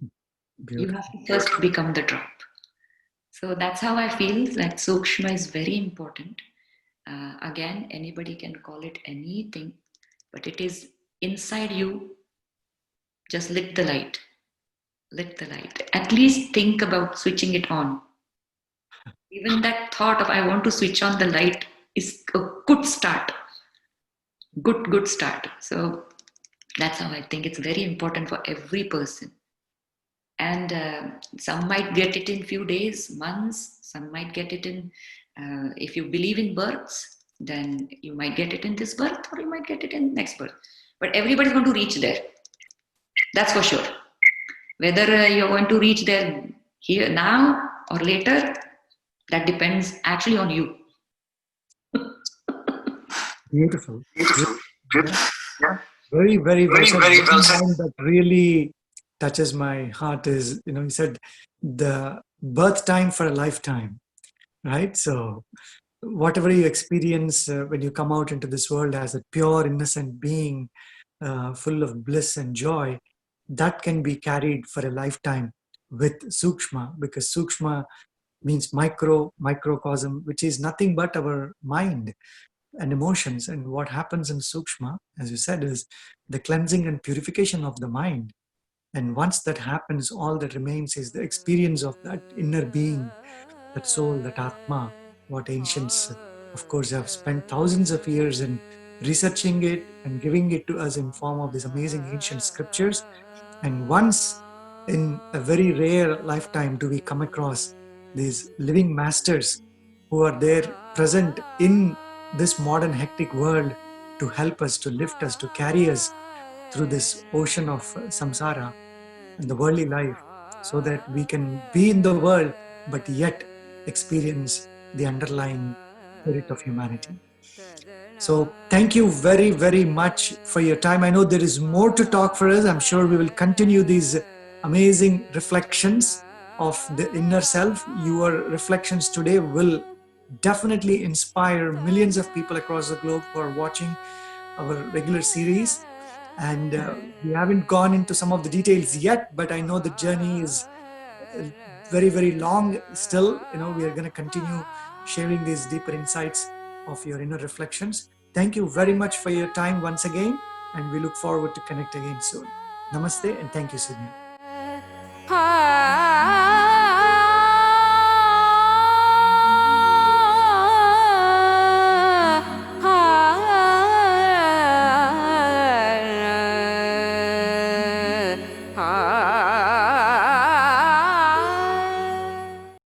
You Beautiful. have to first become the drop. So that's how I feel that Sookshma is very important. Again, anybody can call it anything, but it is inside you. Just lit the light. Lit the light. At least think about switching it on. Even that thought of I want to switch on the light is a good start. Good start. So that's how I think it's very important for every person. And some might get it in few days, months. Some might get it in, if you believe in births, then you might get it in this birth or you might get it in next birth. But everybody's going to reach there. That's for sure. Whether you're going to reach there here now or later, that depends actually on you. Beautiful. Beautiful. Yeah. Yeah. Very, very well Very, said. very well One said. line that really touches my heart is, you said the birth time for a lifetime, right? So whatever you experience when you come out into this world as a pure, innocent being, full of bliss and joy, that can be carried for a lifetime with Sookshma, because Sookshma means microcosm, which is nothing but our mind and emotions. And what happens in Sookshma, as you said, is the cleansing and purification of the mind. And once that happens, all that remains is the experience of that inner being, that soul, that Atma, what ancients, of course, have spent thousands of years in researching it and giving it to us in form of these amazing ancient scriptures. And once in a very rare lifetime do we come across these living masters who are there present in this modern hectic world to help us, to lift us, to carry us through this ocean of samsara and the worldly life, so that we can be in the world but yet experience the underlying spirit of humanity. So thank you very, very much for your time. I know there is more to talk for us. I'm sure we will continue these amazing reflections. of the inner self. Your reflections today will definitely inspire millions of people across the globe who are watching our regular series. And we haven't gone into some of the details yet, but I know the journey is uh, very, very long still. We are going to continue sharing these deeper insights of your inner reflections. Thank you very much for your time once again, and we look forward to connect again soon. Namaste, and thank you, Sudnya.